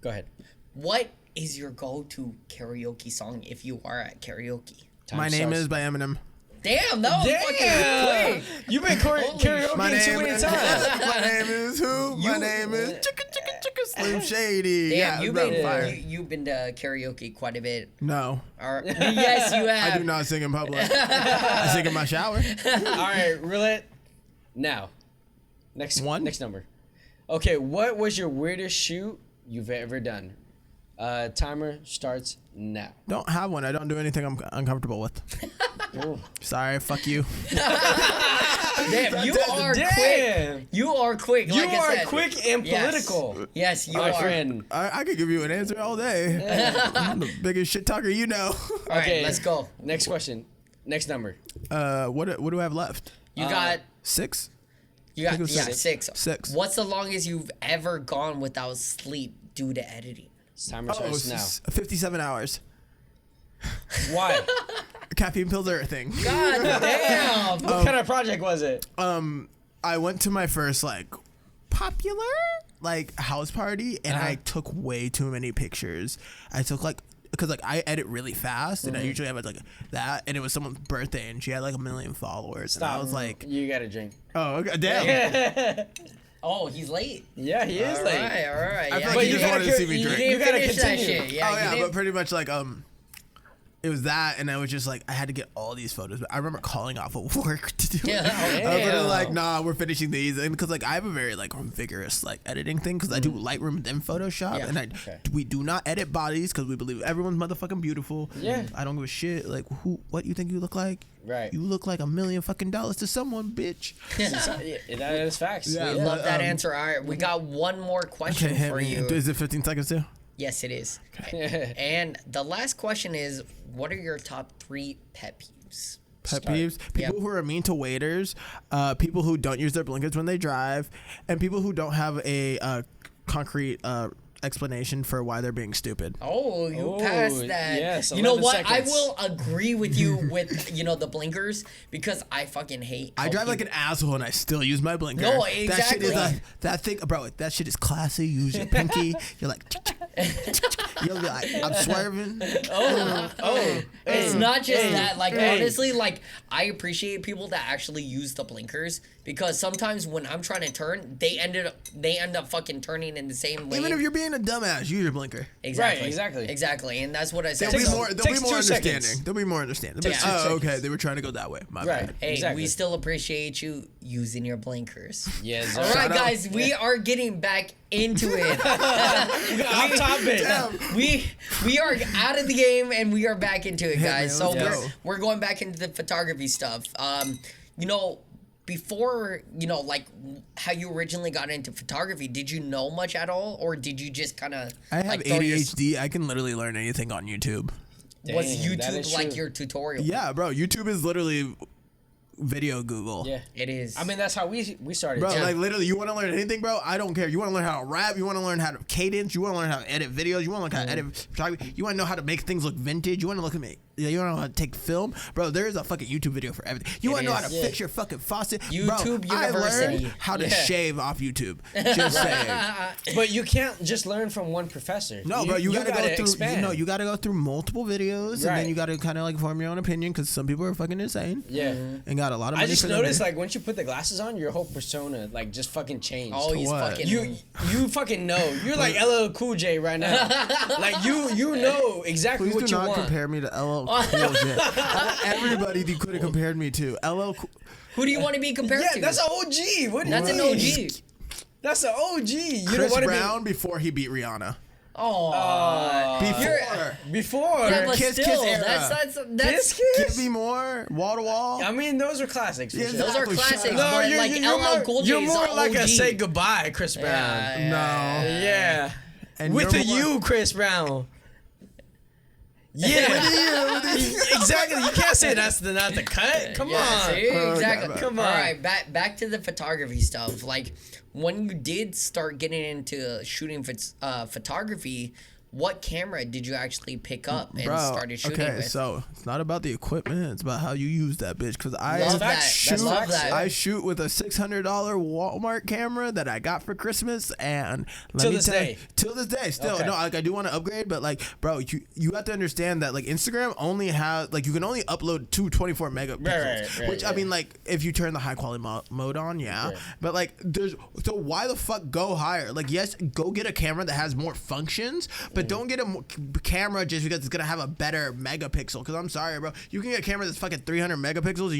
Go ahead. What is your go-to karaoke song if you are at karaoke? My name starts. is by Eminem. Damn, that was fucking quick. You've been karaoke My too name many is times. my name is who? My name is Slim Shady. Damn, Yeah, you've I'm been fire. you've been to karaoke quite a bit. No, Or, yes, you have. I do not sing in public. I sing in my shower. All right, roulette. Now, next 1. Next number. Okay, what was your weirdest shoot you've ever done? Timer starts now. Don't have one. I don't do anything I'm uncomfortable with. Sorry, fuck you. Damn, you are quick. Damn. You are quick. You Like I are said. quick and Yes. political. Yes, you My are. friend. I could give you an answer all day. I'm the biggest shit talker you know. All right, let's go. Next question. Next number. What do I have left? You got 6. you got think it was yeah, six. 6. 6. What's the longest you've ever gone without sleep due to editing? Timer starts now. 57 hours. Why? Caffeine pills are a thing. God damn. What kind of project was it? I went to my first like popular like house party and I took way too many pictures. I took like because like I edit really fast and I usually have like that and it was someone's birthday and she had like 1 million followers. Stop. And I was like, You gotta drink. oh okay, damn. Oh, he's late. Yeah, he is All late. right, all right. I Yeah, feel like you you just gotta wanted to see me you drink. didn't You gotta finish that continue. shit. Yeah, Oh you yeah, didn't- but pretty much like it was that, and I was just like, I had to get all these photos. But I remember calling off of work to do it. Yeah, I was damn. literally like, nah, we're finishing these, and because like I have a very like vigorous like editing thing, because I do Lightroom then Photoshop, Yeah. and we do not edit bodies because we believe everyone's motherfucking beautiful. Yeah. I don't give a shit. Like what you think you look like? Right. You look like $1 million fucking dollars to someone, bitch. Yeah, that is facts. Yeah. We love that answer. All right, we got one more question Okay, hit for me. you. Is it 15 seconds too? Yes, it is. And the last question is, what are your top 3 pet peeves? Pet peeves. People who are mean to waiters, people who don't use their blinkers when they drive, and people who don't have a concrete explanation for why they're being stupid. Oh, you passed that. yes, you know 11 what? seconds. I will agree with you with the blinkers because I fucking hate. I how drive like people- an asshole and I still use my blinker. No, That shit exactly. is that thing, bro. That shit is classy. You use your pinky. You're like, you'll be like, I'm swerving. It's not just that. Like honestly, like I appreciate people that actually use the blinkers because sometimes when I'm trying to turn, they end up fucking turning in the same lane. Even if you're being a dumbass, use your blinker. exactly, Right, exactly. and that's what I said. They'll be So, more takes 2 understanding. seconds. They'll be more understanding. Takes 2 Oh, okay. seconds. They were trying to go that way. My Right. bad. hey, Exactly. we still appreciate you using your blinkers. Yes. All right, Shout out. guys, we are getting back into it. Off topic. we are out of the game and we are back into it, guys. man, So let's go. we're going back into the photography stuff. Before like how you originally got into photography, did you know much at all, or did you just kind of? I have ADHD. I can literally learn anything on YouTube. Was Dang, that YouTube is like true. your tutorial? Yeah, bro. YouTube is literally video Google. Yeah. It is. I mean, that's how we started. Bro, Yeah. like literally, you want to learn anything, bro? I don't care. You want to learn how to rap? You want to learn how to cadence? You want to learn how to edit videos? You want to learn how to edit photography? You want to know how to make things look vintage? You want to look at me? You want to know how to take film? Bro, there is a fucking YouTube video for everything. You want to know how to is. fix your fucking faucet? YouTube bro, I University. learned how to Yeah. shave off YouTube. Just saying. But you can't just learn from one professor. No, bro, you gotta go through. expand. You gotta go through multiple videos, and Right. then you gotta kind of like form your own opinion because some people are fucking insane. Yeah. And got a lot of money. I just for them. noticed like once you put the glasses on, your whole persona like just fucking changed. oh, he's what? fucking. You fucking know. You're like LL Cool J right now. Like you know exactly Please what do you not want. compare me to LL Cool J. Everybody could have compared me to LL. Who do you want to be compared Yeah, to? that's an OG. What do you That's an mean? OG. That's an OG. You don't Chris want to Brown before he beat Rihanna. Oh, before. yeah, but Kiss still, era. that's Give me more wall to wall. I mean, those are classics. For Yeah, sure. those are Exactly, shut classics. up. But like LL Cool J you're is more an like a OG. say goodbye, Chris Brown. No. Yeah. And With you're the more- you, Chris Brown. Yeah. Exactly. You can't say that's not the cut. Come Yeah, on. see? Exactly. Okay, come All on. right, back to the photography stuff. Like when you did start getting into shooting photography, what camera did you actually pick up and Bro, started shooting okay, with? so it's not about the equipment; it's about how you use that bitch. Because I Love that. shoot, Love that. I shoot with a $600 Walmart camera that I got for Christmas, and let Till me this tell you, day. till this day, still, Okay. no, like I do want to upgrade, but like, bro, you have to understand that like Instagram only has like you can only upload 224 megapixels, right, which I right. mean, like if you turn the high quality mode on, yeah, Right. but like so why the fuck go higher? Like, yes, go get a camera that has more functions, but don't get a camera just because it's gonna have a better megapixel. Because I'm sorry, bro, you can get a camera that's fucking 300 megapixels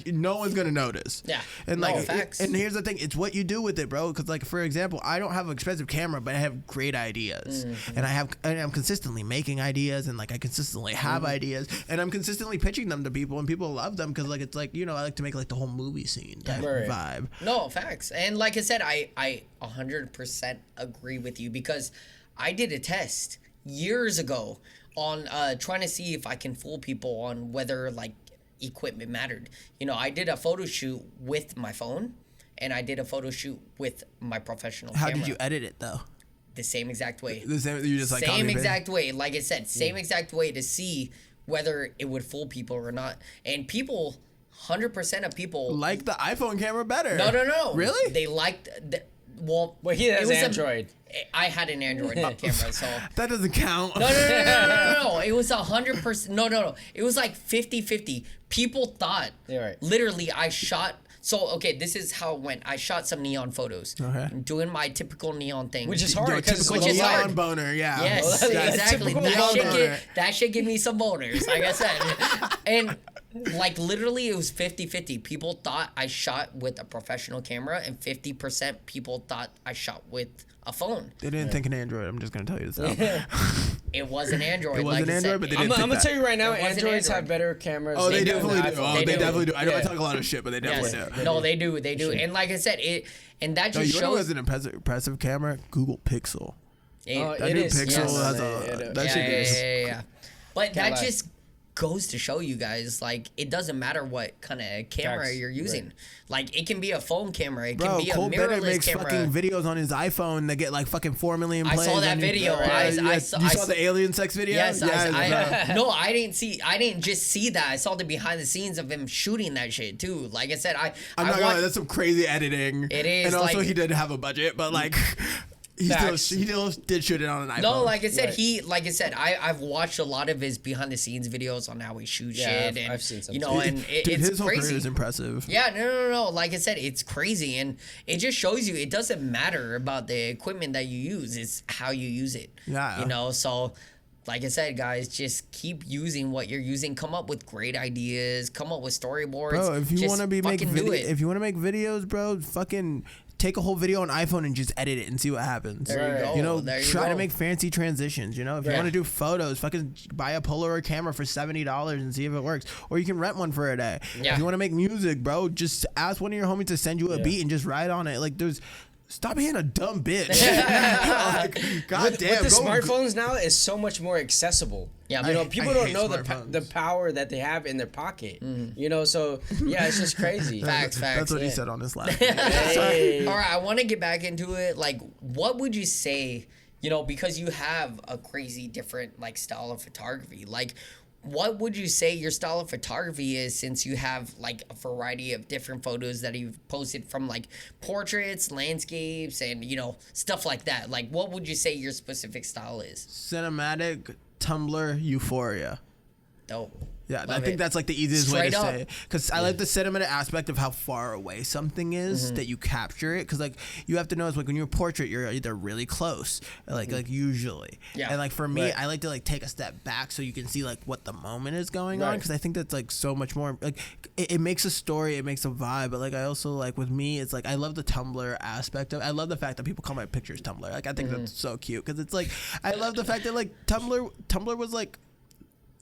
and no one's gonna notice. Yeah. And No, like, facts. and here's the thing, it's what you do with it, bro. Because like, for example, I don't have an expensive camera, but I have great ideas, and I'm consistently making ideas, and like I consistently have ideas, and I'm consistently pitching them to people, and people love them because like it's like I like to make like the whole movie scene type Right. vibe. No, facts. And like I said, I 100% agree with you because I did a test years ago on trying to see if I can fool people on whether like equipment mattered. You know, I did a photo shoot with my phone, and I did a photo shoot with my professional How camera. did you edit it though? The same exact way. The same. You just like Same copy and paste? exact way. Like I said, same exact way to see whether it would fool people or not. And people, 100% of people Like the iPhone camera better. No. Really? They liked. Well, he has it was Android. I had an Android camera, so. That doesn't count. No. It was 100%. No. It was like 50-50. People thought, literally, I shot. So, okay, this is how it went. I shot some neon photos. Okay. doing my typical neon thing. Which is hard. Your typical Which is neon hard. boner, yeah. Yes, Yeah, exactly. typical neon boner. That should give me some boners, like I said. And like literally it was 50-50. People thought I shot with a professional camera, and 50% people thought I shot with a phone. They didn't think an Android. I'm just gonna tell you this now. It was an Android. It was an Android, but they didn't I'm think gonna that. tell you right now, It was an Androids have Android. better cameras. Oh, they than definitely do. iPhone. Oh, they definitely do. I know I Yeah. talk a lot of shit, but they definitely do. No, they do. And like I said, and that No, just you know shows. what's an impressive camera? Google Pixel. That It new is. Pixel Yes. has that shit is. Yeah. But that lie. just goes to show you guys, like, it doesn't matter what kind of camera Facts. you're using. Like, it can be a phone camera. It Bro, can be a Cole Bennett mirrorless makes camera. fucking videos on his iPhone that get like fucking 4 million I plays. saw that on video. YouTube. I Yeah, saw- you I saw saw- the alien sex video? Yes, Yeah, no, I didn't just see that. I saw the behind the scenes of him shooting that shit too. Like I said, I'm not gonna lie, that's some crazy editing. It is, and also like- he did have a budget, but like he still did shoot it on an iPhone. No, like I said, I've watched a lot of his behind the scenes videos on how he shoots shit, and I've seen some you know, too. and Dude, it's his whole career crazy. is impressive. Yeah, no. Like I said, it's crazy, and it just shows you it doesn't matter about the equipment that you use; it's how you use it. Yeah. You know, so like I said, guys, just keep using what you're using. Come up with great ideas. Come up with storyboards. Bro, if you want to do it. if you want to make videos, bro, fucking take a whole video on iPhone and just edit it and see what happens. There you go. You know, There you try to go. make fancy transitions. You know, if you Yeah. want to do photos, fucking buy a Polaroid camera for $70 and see if it works, or you can rent one for a day. Yeah. If you want to make music, bro, just ask one of your homies to send you a beat and just write on it. Like, stop being a dumb bitch. Like, God damn, With the go- smartphones now, it's so much more accessible. Yeah, you know, I people hate don't know the smartphones. power that they have in their pocket. You know, so yeah, it's just crazy. Facts. That's what he yeah. said on his last. Hey. All right, I want to get back into it. Like, what would you say, you know, because you have a crazy different, like, style of photography. Like, what would you say your style of photography is, since you have, like, a variety of different photos that you've posted, from, like, portraits, landscapes, and, you know, stuff like that? Like, what would you say your specific style is? Cinematic Tumblr euphoria. Dope. Yeah, I Love think it. that's like the easiest way Straight to up. say it. Because I like the cinematic aspect of how far away something is Mm-hmm. that you capture it. Because like you have to know, it's like when you're a portrait, you're either really close, like usually. Mm-hmm. Yeah. And like for me, Right. I like to like take a step back so you can see like what the moment is going on. Right. Because I think that's like so much more like it makes a story, it makes a vibe. But like I also like with me, it's like I love the Tumblr aspect of. I love the fact that people call my pictures Tumblr. Like I think Mm-hmm. that's so cute because it's like I love the fact that like Tumblr was like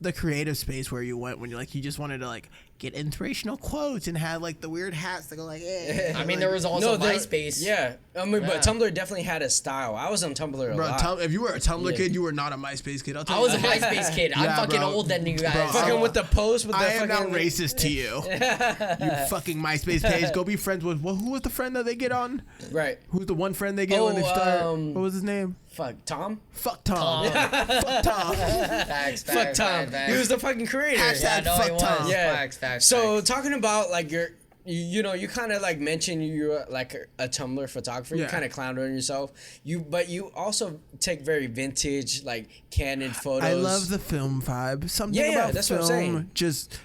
the creative space where you went when you just wanted to like get inspirational quotes and had like the weird hats that go like I mean, there was also MySpace. Yeah, I mean, Yeah. but Tumblr definitely had a style. I was on Tumblr a bro, lot. if you were a Tumblr Yeah. kid, you were not a MySpace kid. I'll tell I you was a that. MySpace kid. I'm Yeah, fucking bro. old than you guys. Bro, fucking with the post with the I am fucking. not racist to you. You fucking MySpace page. Go be friends with who was the friend that they get on? Right. Who's the one friend they get when they start? um, What was his name? Fuck Tom. Fuck Tom. Fuck Tom. Facts, Fuck Tom. He was the fucking creator. Hashtag Yeah, no, fuck he was. Tom. Yeah. Facts. So talking about like you know, you kind of like mentioned you're like a Tumblr photographer. You Yeah. kind of clowned on yourself. But you also take very vintage, like candid photos. I love the film vibe. Something Yeah, about that's what I'm film saying. just.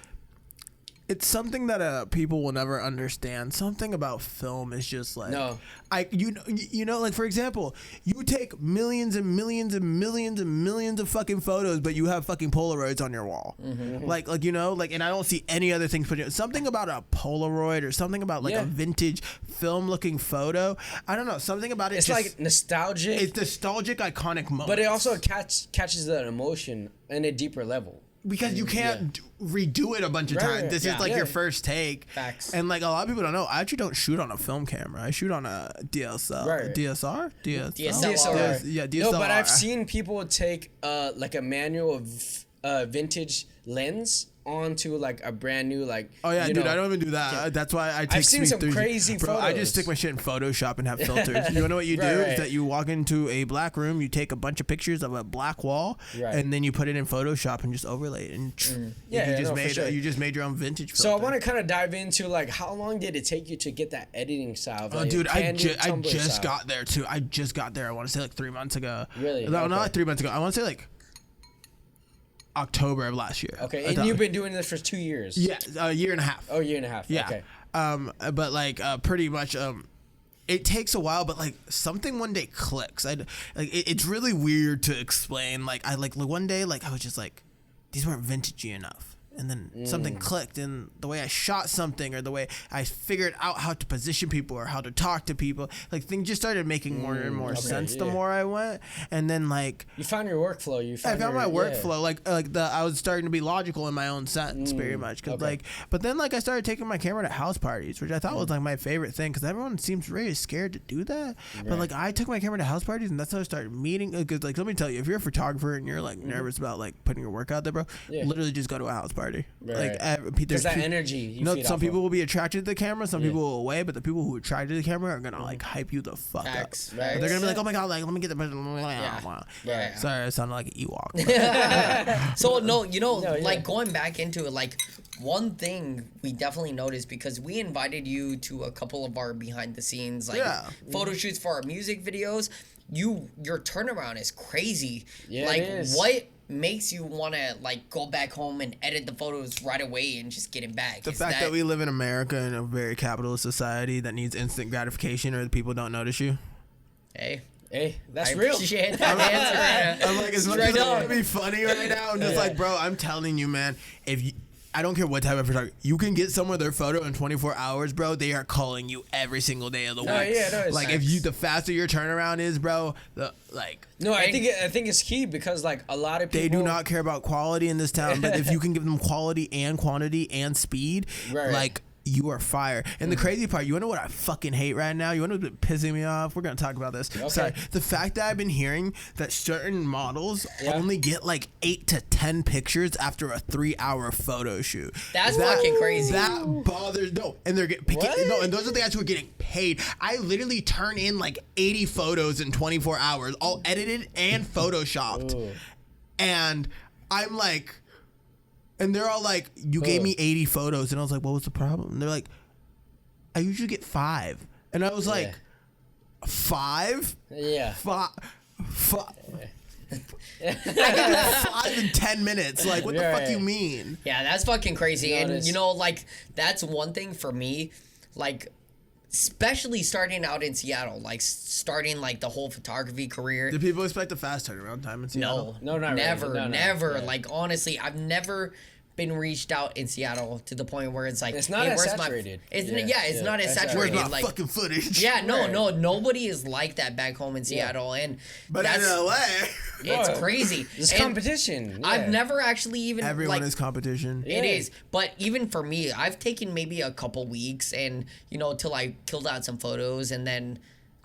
It's something that people will never understand. Something about film is just like you know, like for example, you take millions and millions and millions and millions of fucking photos, but you have fucking Polaroids on your wall, like you know, like, and I don't see any other things. But something about a Polaroid or something about like a vintage film-looking photo. I don't know, something about it. It's just, like nostalgic. it's nostalgic, iconic moment. but it also catches that emotion in a deeper level. Because you can't redo it a bunch of Right, times. This yeah. is like Yeah. your first take. Facts. And like a lot of people don't know, I actually don't shoot on a film camera. I shoot on a DSL. Right. DSR? DSLR. Yeah, DSLR. No, but I've seen people take like a manual vintage lens onto like a brand new like. Oh yeah, you dude, know, I don't even do that. That's why I take. I've seen some 360. crazy Bro, I photos. just stick my shit in Photoshop and have filters. You know what you do Right. is that you walk into a black room, you take a bunch of pictures of a black wall, Right. and then you put it in Photoshop and just overlay it. And Yeah, you just no, for made sure. you just made your own vintage. So I filter. want to kind of dive into like how long did it take you to get that editing style? Oh, like, dude, I Candy just Tumblr style? got there too. I just got there. I want to say like 3 months ago. Really? No, Okay. not like 3 months ago. I want to say like October of last year. Okay, I and thought- you've been doing this for 2 years. yeah, a year and a half. Oh, year and a half. Yeah. Okay. But like pretty much it takes a while, but like something one day clicks. It's really weird to explain. Like I like one day like I was just like, these weren't vintagey enough. And then something clicked in the way I shot something or the way I figured out how to position people or how to talk to people. Like things just started making more and more sense the yeah. more I went. And then like You found your workflow. I found my yeah. workflow I was starting to be logical in my own sense very much cause okay. but then like I started taking my camera to house parties, which I thought was like my favorite thing because everyone seems really scared to do that. But like I took my camera to house parties and that's how I started meeting. Because like let me tell you, if you're a photographer and you're like nervous about like putting your work out there, bro, Yeah. literally just go to a house party. Right. Like Because that energy. You feed some off people of. will be attracted to the camera, some people will away, but the people who are attracted to the camera are gonna like hype you the fuck Facts, up. facts. They're gonna be like, oh my god, like let me get the. Yeah. Sorry, I sounded like an Ewok. So no, you know, No, yeah. like going back into it, like one thing we definitely noticed because we invited you to a couple of our behind the scenes like photo shoots for our music videos. Your turnaround is crazy. Yeah, like it is. what makes you want to like go back home and edit the photos right away and just get it back? The fact that we live in America in a very capitalist society that needs instant gratification or the people don't notice you. Hey, Hey, that's I real. appreciate that answer. I'm like, as much as Straight I want up. to be funny right now, I'm just like, bro, I'm telling you, man, if you, I don't care what type of photography, you can get someone their photo in 24 hours, bro. They are calling you every single day of the week. yeah, no, it's like facts. if you, the faster your turnaround is, bro, No, I think it's key because like a lot of people they do not care about quality in this town. But if you can give them quality and quantity and speed, Right. like you are fire. And the crazy part, you wanna know what I fucking hate right now? You wanna know what's pissing me off? We're gonna talk about this. Sorry. The fact that I've been hearing that certain models only get like 8 to 10 pictures after a 3-hour photo shoot. That's fucking crazy. That bothers and they're getting and those are the guys who are getting paid. I literally turn in like 80 photos in 24 hours, all edited and photoshopped. And I'm like, and they're all like, you gave me 80 photos. And I was like, what was the problem? And they're like, I usually get 5. And I was like, 5? Yeah. 5? I get 5 in 10 minutes. Like, what the fuck you mean? Yeah, that's fucking crazy. No, it And is. you know, like that's one thing for me, like especially starting out in Seattle, like starting like the whole photography career. Do people expect a fast turnaround time in Seattle? No, No, not really. never, No, no. never. Yeah. Like honestly, I've never been reached out in Seattle to the point where it's like, It's not hey, as where's saturated. My, it's, Yeah, it's yeah, not as that's Where's saturated. my Like, fucking footage? yeah, no, Right. nobody is like that back home in Seattle, and But in that's LA, it's Bro, crazy. It's And competition. I've yeah. never actually even everyone like, is competition. It Yeah. is, but even for me, I've taken maybe a couple weeks, and till I killed out some photos, and then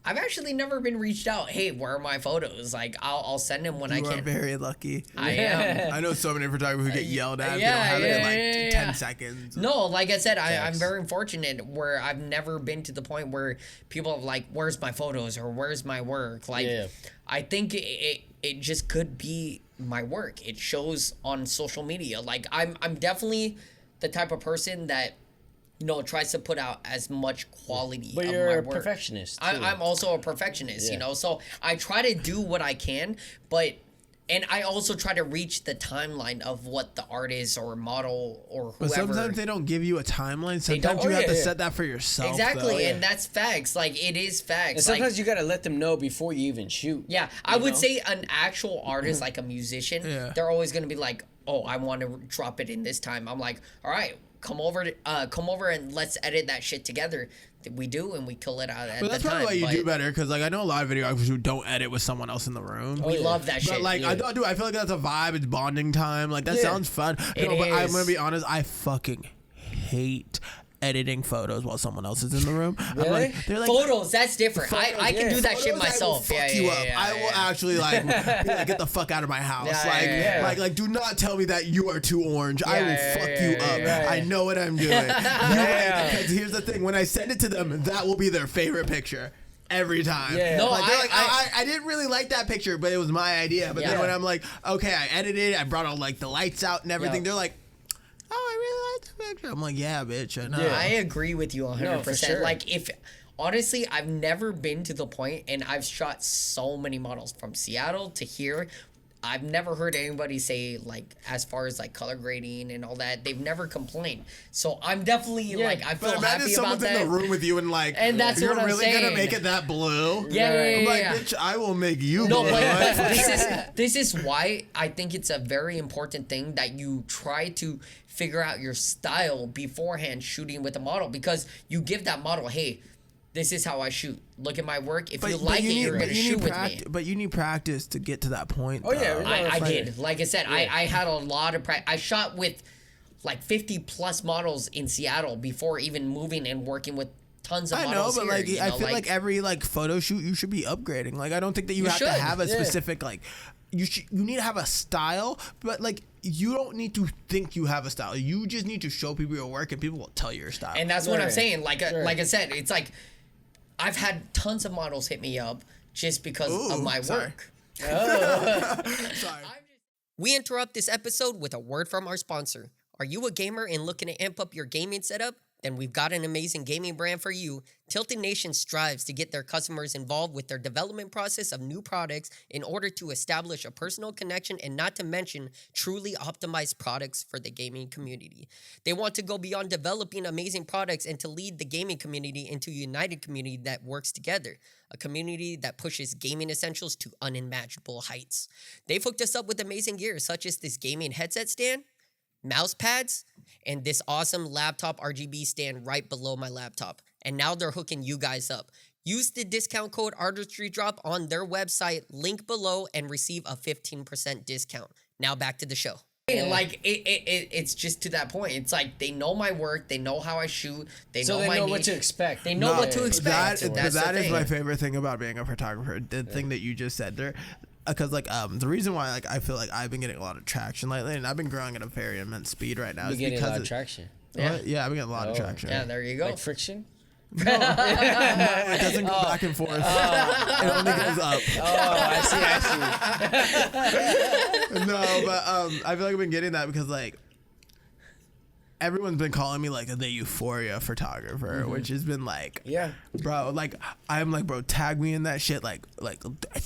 I've actually never been reached out. Hey, where are my photos? Like I'll send them when I You are can. very lucky. I am. I know so many photographers who get yelled at if yeah, they don't have it in yeah, like yeah. 10 seconds. No, like I said, I'm Facts. very fortunate where I've never been to the point where people are like, "Where's my photos?" or "Where's my work?" Like, Yeah. I think it just could be my work. It shows on social media. Like I'm definitely the type of person that tries to put out as much quality. But of you're my a work. perfectionist, too. I'm also a perfectionist. Yeah. So I try to do what I can, but. And I also try to reach the timeline of what the artist or model or whoever. But sometimes they don't give you a timeline. don't. Sometimes you Oh, have to yeah. set that for yourself. Exactly, though. and that's facts. Like it is facts. And sometimes like, you gotta let them know before you even shoot. yeah, I would know? say an actual artist, like a musician, Yeah. they're always gonna be like, "Oh, I want to drop it in this time." I'm like, "All right, come over and let's edit that shit together." We do, and we kill it out at But the that's time. probably why you but do better, because like I know a lot of videographers who don't edit with someone else in the room. we love that shit. But like I don't do. I feel like that's a vibe. It's bonding time. Like that Yeah. sounds fun. It But I'm is. gonna be honest. I fucking hate editing photos while someone else is in the room. Really? I'm like, they're like, Photos, that's different. I can do that shit photos, myself. I will fuck you up. I will actually like, be like, get the fuck out of my house. Like, do not tell me that you are too orange. I will fuck you up. I know what I'm doing. Because here's the thing: when I send it to them, that will be their favorite picture. Every time. No, like, I didn't really like that picture, but it was my idea. But then when I'm like, okay, I edited, I brought all like the lights out and everything, they're like, oh, I really like that picture. I'm like, yeah, bitch. I know. Yeah, I agree with you 100%. No, for sure. Like, if honestly, I've never been to the point, and I've shot so many models from Seattle to here. I've never heard anybody say, like, as far as like color grading and all that, they've never complained. So I'm definitely like, I feel happy about that. Imagine someone's in the room with you and like, and that's you're what I'm really saying. gonna make it that blue. I'm like, bitch, I will make you no, blue. but this is why I think it's a very important thing that you try to figure out your style beforehand shooting with a model, because you give that model, hey, this is how I shoot. Look at my work. If you like it, you're going to shoot with me. But you need practice to get to that point. Oh, yeah. I did. Like I said, I had a lot of practice. I shot with like 50 plus models in Seattle before even moving and working with tons of models. I know, but here, like, I feel like every like photo shoot, you should be upgrading. Like, I don't think that you have to have a specific like. You need to have a style, but like you don't need to think you have a style. You just need to show people your work, and people will tell you your style. And that's what I'm saying. Like I said, it's like I've had tons of models hit me up just because of my work. Sorry. We interrupt this episode with a word from our sponsor. Are you a gamer and looking to amp up your gaming setup? Then we've got an amazing gaming brand for you. Tilted Nation strives to get their customers involved with their development process of new products in order to establish a personal connection and not to mention truly optimized products for the gaming community. They want to go beyond developing amazing products and to lead the gaming community into a united community that works together. A community that pushes gaming essentials to unimaginable heights. They've hooked us up with amazing gear such as this gaming headset stand, mouse pads, and this awesome laptop RGB stand right below my laptop. And now they're hooking you guys up. Use the discount code Artistry Drop on their website, link below, and receive a 15% discount. Now back to the show. Like it's just to that point. It's like they know my work, they know how I shoot, they know what to expect. They know what to expect. That is my favorite thing about being a photographer. The thing that you just said there. Because like the reason why like I feel like I've been getting a lot of traction lately, and I've been growing at a very immense speed right now. You're getting a lot of traction. Yeah, I've been getting a lot of traction. Yeah, there you go. Like friction? No, it doesn't go back and forth. It only goes up. Oh, I see. No, but I feel like I've been getting that because like everyone's been calling me like the Euphoria photographer, which has been like, bro, like I'm like, bro, tag me in that shit, like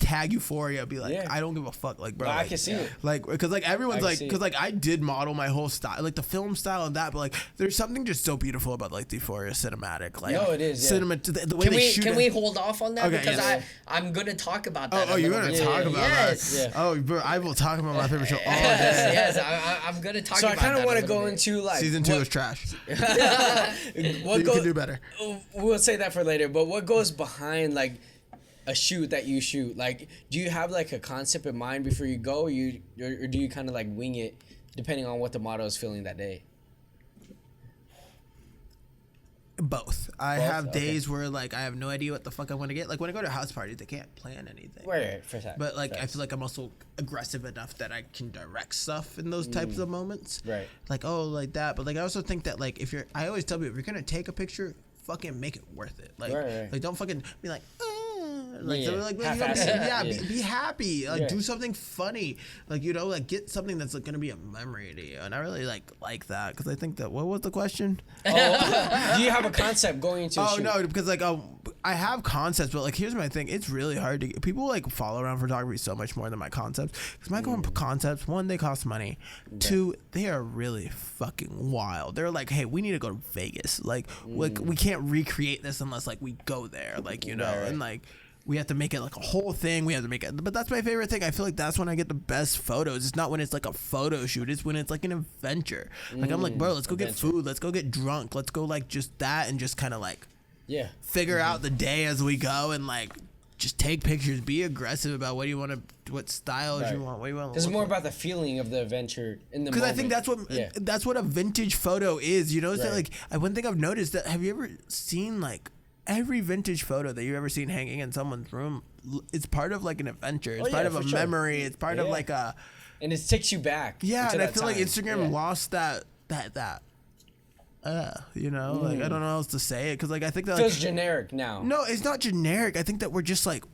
tag Euphoria, be like, I don't give a fuck, like, bro, well, like, I can see it, like, because like everyone's like, because like I did model my whole style, like the film style and that, but like there's something just so beautiful about like the Euphoria cinematic, like, it is, cinema, the way they shoot. Can we hold off on that, okay, because I'm gonna talk about that. Oh, you're gonna talk about that? Oh, bro, I will talk about my favorite show all day. Yes, I'm gonna talk. So about I kind of want to go bit. into like season 2 is trash. You can do better. We'll say that for later. But what goes behind like a shoot that you shoot? Like, do you have like a concept in mind before you go, or do you kind of like wing it depending on what the model is feeling that day? Both. I have days where like I have no idea what the fuck I want to get. Like when I go to house parties, they can't plan anything. Right, for that. But like I feel like I'm also aggressive enough that I can direct stuff in those types of moments. Right. Like like that. But like I also think that like I always tell people if you're gonna take a picture, fucking make it worth it. Like like don't fucking be like. Like, so like be happy. Like do something funny. Like like get something that's like gonna be a memory to you. And I really like that because I think that what was the question? Do you have a concept going into? A shoot? No, because like I have concepts, but like here's my thing. It's really hard to get people like follow around photography so much more than my concepts. Because my concepts, one, they cost money. Two, they are really fucking wild. They're like, hey, we need to go to Vegas. Like we can't recreate this unless like we go there. Like and like. We have to make it like a whole thing. We have to make it, but that's my favorite thing. I feel like that's when I get the best photos. It's not when it's like a photo shoot. It's when it's like an adventure. Like I'm like, bro, let's go get food. Let's go get drunk. Let's go like just that and just kind of like, figure out the day as we go and like just take pictures, be aggressive about what you want to, what styles you want, what you want. Because it's more about the feeling of the adventure in the moment. Because I think that's what a vintage photo is. You know, it's like one thing I've noticed that have you ever seen like every vintage photo that you've ever seen hanging in someone's room? It's part of like an adventure. It's part of a memory. It's part of like a. And it takes you back. Yeah, and I feel like Instagram lost that. You know, like I don't know how else to say it because like I think that feels generic now. No, it's not generic. I think that we're just like.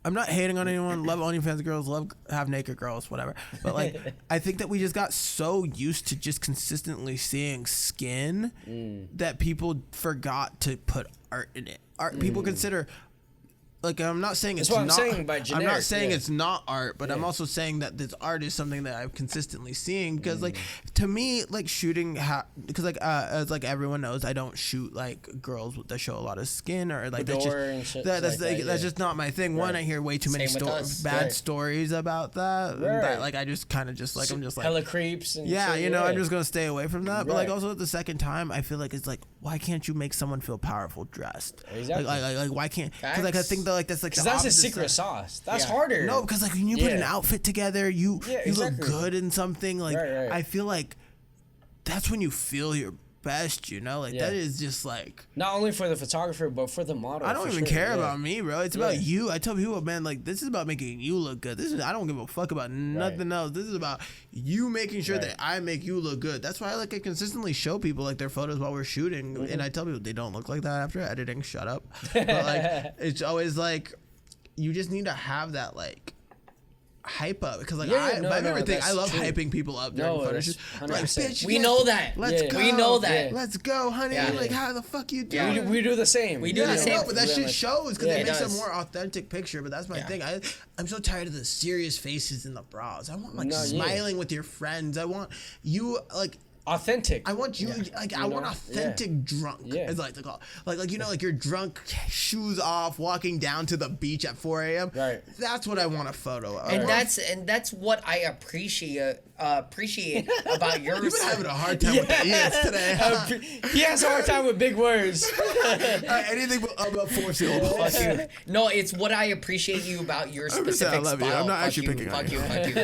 I'm not hating on anyone. Love OnlyFans girls. Love half naked girls. Whatever. But like, I think that we just got so used to just consistently seeing skin that people forgot to put art in it. Art people consider. Like I'm not saying it's not. I'm not saying it's not art, but I'm also saying that this art is something that I'm consistently seeing because, like, to me, like shooting, because like as like everyone knows, I don't shoot like girls that show a lot of skin or like that's just not my thing. One, I hear way too many bad stories about that. That like I just kind of just like I'm just like hella creeps. And you know, I'm just gonna stay away from that. But like also at the second time, I feel like it's like why can't you make someone feel powerful dressed? Exactly. Like why can't? Because like I think that like that's like because that's the secret sauce. That's harder. No, because like when you put an outfit together, you look good in something. Like I feel like that's when you feel your best. You know, like that is just like not only for the photographer but for the model. I don't even care about me, bro. It's about you. I tell people, man, like this is about making you look good. I don't give a fuck about nothing else. This is about you making sure that I make you look good. That's why I consistently show people like their photos while we're shooting, and I tell people they don't look like that after editing. Shut up. But like it's always like you just need to have that like hype up because like I love hyping people up during photo shoots. Like, bitch, we know that. Let's go. We know that. Let's go, honey. Like how the fuck you doing? Yeah. We do the same. We do the same. No, but that shit shows because it makes a more authentic picture. But that's my thing. I'm so tired of the serious faces in the bras. I want like smiling with your friends. I want you like. Authentic. I want you like I want authentic drunk. It's like like you know like you're drunk, shoes off, walking down to the beach at 4 a.m. Right. That's what I want a photo of. And that's what I appreciate about yours. You've been having a hard time with the ES today. He has a hard time with big words. Anything about 4 syllables. Fuck you. No, it's what I appreciate you about your specific I love style. you. I'm not actually picking on you. Fuck you.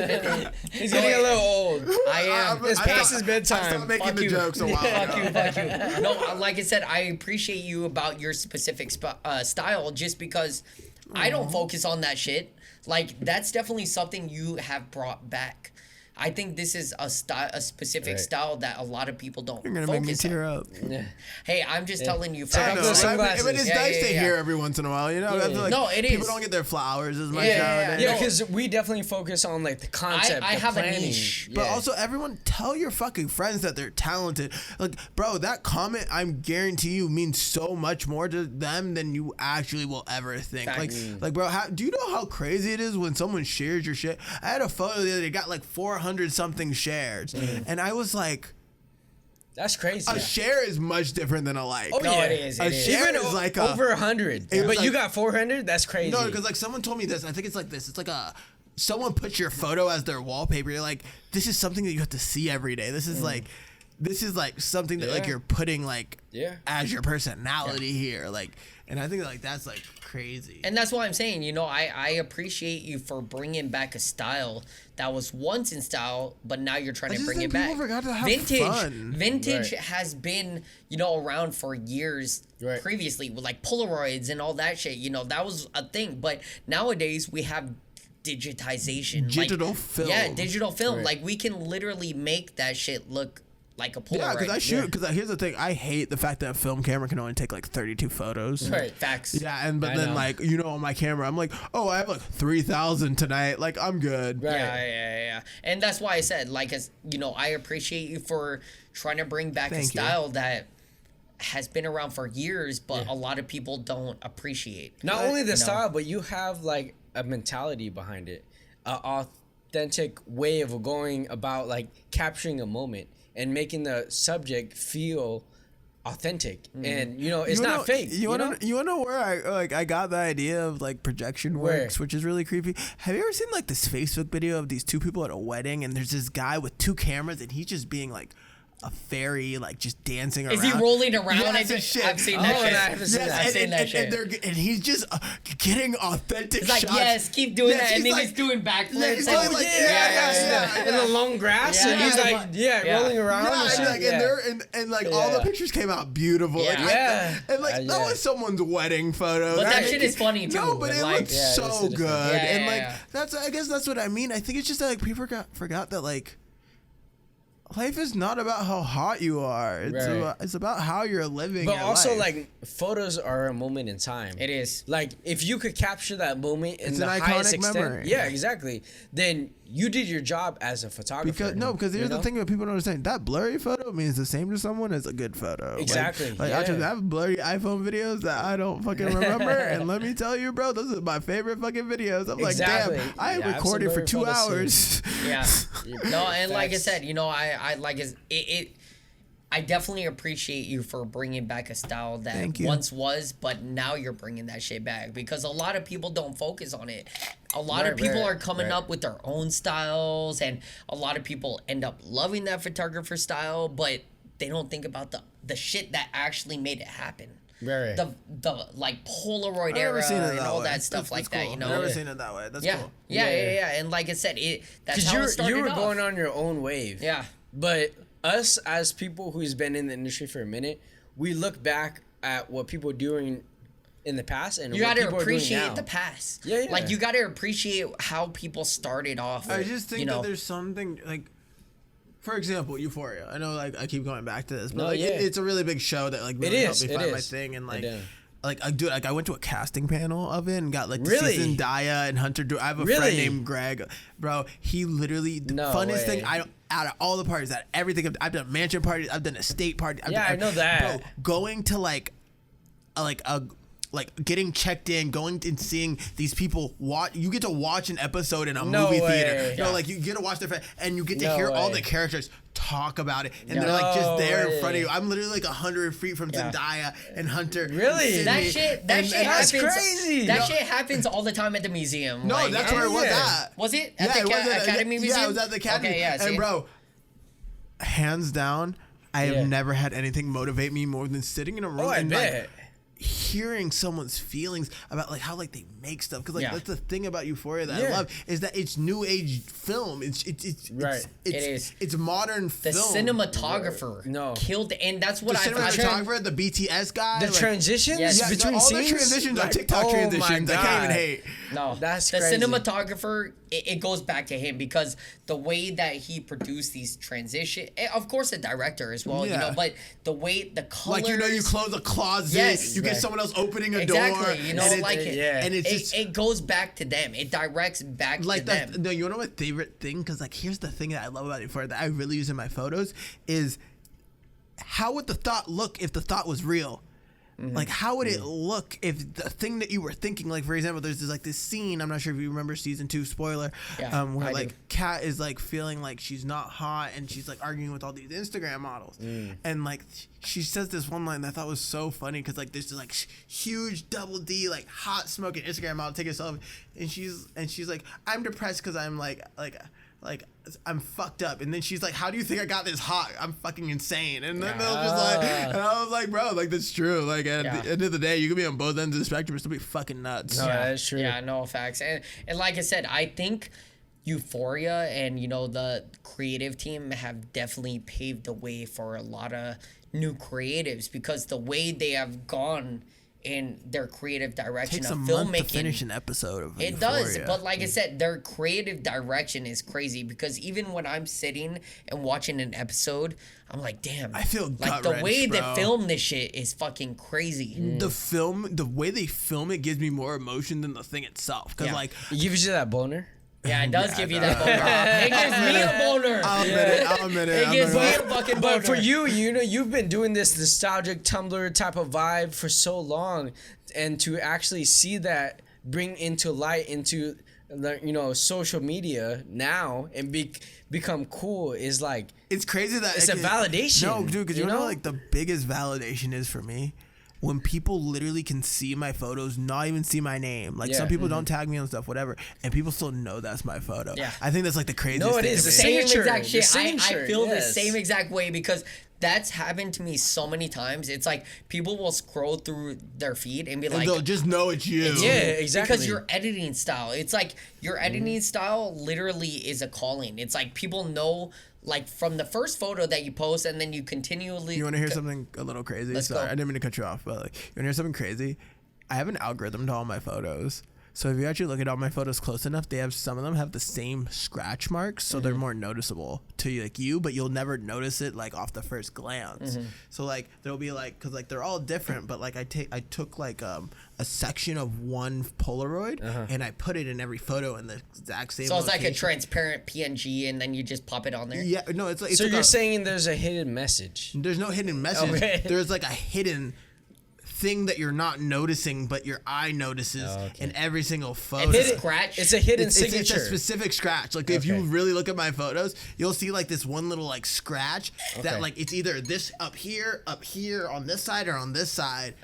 He's getting a little old. I am. It's past his bedtime. I stopped making the jokes a while ago. Fuck you. No, like I said, I appreciate you about your specific style just because I don't focus on that shit. Like, that's definitely something you have brought back. I think this is a specific style that a lot of people don't. You're gonna make me tear up. Hey, I'm just telling you. I know, but it's nice to hear every once in a while. You know, like, no, it people is. don't get their flowers as much nowadays. Yeah, because we definitely focus on like the concept. I have planning. a niche, but also everyone tell your fucking friends that they're talented. Like, bro, that comment I'm guarantee you means so much more to them than you actually will ever think. Like, bro, do you know how crazy it is when someone shares your shit? I had a photo the other day, got like 400 something shares, and I was like, that's crazy. A share is much different than a like. Oh, no, it is. A share is like over 100. But like, you got 400? That's crazy. No, because like someone told me this. I think it's like this. It's like someone puts your photo as their wallpaper. You're like, this is something that you have to see every day. This is like something that like you're putting like as your personality here. Like, and I think like that's like crazy. And that's why I'm saying, you know, I appreciate you for bringing back a style that was once in style, but now you're trying to bring it back. Forgot to have Vintage has been, you know, around for years previously with like Polaroids and all that shit. You know, that was a thing. But nowadays we have digitization. Digital film. Yeah, digital film. Like we can literally make that shit look like a Polaroid. Yeah, because I shoot. Because here's the thing: I hate the fact that a film camera can only take like 32 photos. Right, facts. Yeah, but then like you know, on my camera, I'm like, oh, I have like 3,000 tonight. Like I'm good. Right. Yeah. And that's why I said, like, as you know, I appreciate you for trying to bring back a style that has been around for years, but a lot of people don't appreciate. Not only the style, but you have like a mentality behind it, an authentic way of going about like capturing a moment and making the subject feel authentic, and you know it's not fake. You wanna know where I got the idea of like projection works, which is really creepy. Have you ever seen like this Facebook video of these two people at a wedding, and there's this guy with two cameras, and he's just being like a fairy like just dancing around. Is he rolling around? Yeah, I've seen that shit. I've seen that shit. And he's just getting authentic It's like, shots. yes, keep doing that, and then like, he's doing backflips. Yeah, he's like, yeah. In the long grass, Yeah. and he's Yeah. like, rolling around. Yeah, and shit. and all the pictures came out beautiful. Yeah. And that was someone's wedding photo. But that shit is funny too. No, but it like, looked so good. And yeah. I guess that's what I mean. I think it's just that like people forgot that like life is not about how hot you are. It's about how you're living. But your also, life. like, photos are a moment in time. It is. Like, if you could capture that moment in It's the an highest iconic extent, memory. yeah, exactly. Then you did your job as a photographer. Because here's the thing that people don't understand. That blurry photo means the same to someone as a good photo. Exactly. Like I just have blurry iPhone videos that I don't fucking remember, and let me tell you, bro, those are my favorite fucking videos. I'm Exactly. like, damn, I Yeah, recorded for I have some 2 blurry hours. Yeah. No, and like I Facts. said, I like it. I definitely appreciate you for bringing back a style that Thank you. once was, but now you're bringing that shit back because a lot of people don't focus on it. A lot of people are coming up with their own styles, and a lot of people end up loving that photographer style, but they don't think about the shit that actually made it happen. Right. The like Polaroid I've never era seen it and that all way. that stuff like that, cool. you know. I've never seen it that way. That's yeah. cool. Yeah. And like I said, that's Because how it started you were off. going on your own wave. Yeah. But us, as people who's been in the industry for a minute, we look back at what people are doing in the past and You what got to people are doing appreciate now. the past. Yeah. Like you got to appreciate how people started off. I just think you know, that there's something like, for example, Euphoria. I know, like, I keep going back to this, but No, like, yeah. it's a really big show that like really helped me it find my is. thing, and It like I went to a casting panel of it and got like Really? Zendaya and Hunter. I have a Really? friend named Greg, bro. He literally the No funnest way. thing. Out of all the parties, that everything I've done, mansion parties, I've done estate parties. Yeah, I know that. Bro, going to like getting checked in, going and seeing these people watch. You get to watch an episode in a No movie way. theater. Yeah. No, like you get to watch their and you get to No hear all way. the characters talk about it, and they're No like just there way. in front of you. I'm literally like 100 feet from Yeah. Zendaya and Hunter. Really? and that Sydney, shit and that's happens. crazy. That No. shit happens all the time at the museum. No, like, that's where it was Yeah. at. Was it at the it was at- Academy Museum? Yeah, it was at the Academy. Okay, yeah. And see? bro, hands down, I Yeah. have never had anything motivate me more than sitting in a room Oh, I and bet. like hearing someone's feelings about like how like they make stuff, because like Yeah. that's the thing about Euphoria that I Yeah. love, is that it's new age film. It's Right. It is. It's modern the film. cinematographer No. killed, and that's what The I thought. cinematographer, the BTS guy, The like, transitions Yes. yeah, between all scenes, the transitions are like, TikTok oh my transitions. I can't even God. hate. No, That's the crazy. cinematographer. It goes back to him because the way that he produced these transition, of course, the director as well. Yeah. You know, but the way the colors, Like, you know, you close a closet, Yes. you get Right. someone else opening a exactly. door, You know, and it's, like it. yeah. and it's it, just it goes back to them. It directs back like to that. them. No, you know my favorite thing? Because like, here's the thing that I love about it for that I really use in my photos is how would the thought look if the thought was real? Like, how would it look if the thing that you were thinking, like, for example, there's this scene, I'm not sure if you remember season 2, spoiler, Yeah, where I like do. Kat is like feeling like she's not hot and she's like arguing with all these Instagram models, and like she says this one line that I thought was so funny, because like there's this like huge double D like hot smoking Instagram model taking a selfie, and she's like, I'm depressed because I'm like I'm fucked up, and then she's like, how do you think I got this hot? I'm fucking insane. And then they'll just like, and I was like, bro, like that's true. Like at the end of the day, you can be on both ends of the spectrum and still be fucking nuts. No, that's true. Yeah, no facts. And like I said, I think Euphoria and the creative team have definitely paved the way for a lot of new creatives, because the way they have gone in their creative direction Takes of a month filmmaking. to finish an episode of It Euphoria. does, but like I said, their creative direction is crazy, because even when I'm sitting and watching an episode, I'm like, damn, I feel like the way gut-wrenched, they bro. film this shit is fucking crazy. The way they film it gives me more emotion than the thing itself. Because Yeah. like, It gives you that boner. Yeah, it does give you that boner. It gives me a boner. I'll admit it. It gives me a fucking boner. But for you, you've been doing this nostalgic Tumblr type of vibe for so long, and to actually see that bring into light into the social media now and become cool is like, it's crazy that it's a validation. No, dude, because you know know? like the biggest validation is for me when people literally can see my photos, not even see my name. Like some people don't tag me on stuff, whatever, and people still know that's my photo. Yeah. I think that's like the craziest No, it thing. is. to The me. Same signature, exact shit. the signature, I feel the yes. same exact way because that's happened to me so many times. It's like people will scroll through their feed and be And like, they'll just know it's you. Yeah, exactly. because your editing style. It's like your editing style literally is a calling. It's like people know like from the first photo that you post and then you continually. You want to hear something a little crazy? Let's Sorry, go. I didn't mean to cut you off, but like, you want to hear something crazy? I have an algorithm to all my photos. So if you actually look at all my photos close enough, they have some of them have the same scratch marks, so they're more noticeable to like you, but you'll never notice it like off the first glance. So like there'll be like, cause like they're all different, but like I took like a section of one Polaroid and I put it in every photo in the exact same. So it's like a location. transparent PNG and then you just pop it on there. Yeah, no, it's like So you're saying there's a hidden message? there's no hidden message. Okay. There's like a hidden thing that you're not noticing, but your eye notices in every single photo. It's a scratch. It's a hidden It's signature. a specific scratch. Like if you really look at my photos, you'll see like this one little like scratch that like it's either this up here, on this side, or on this side.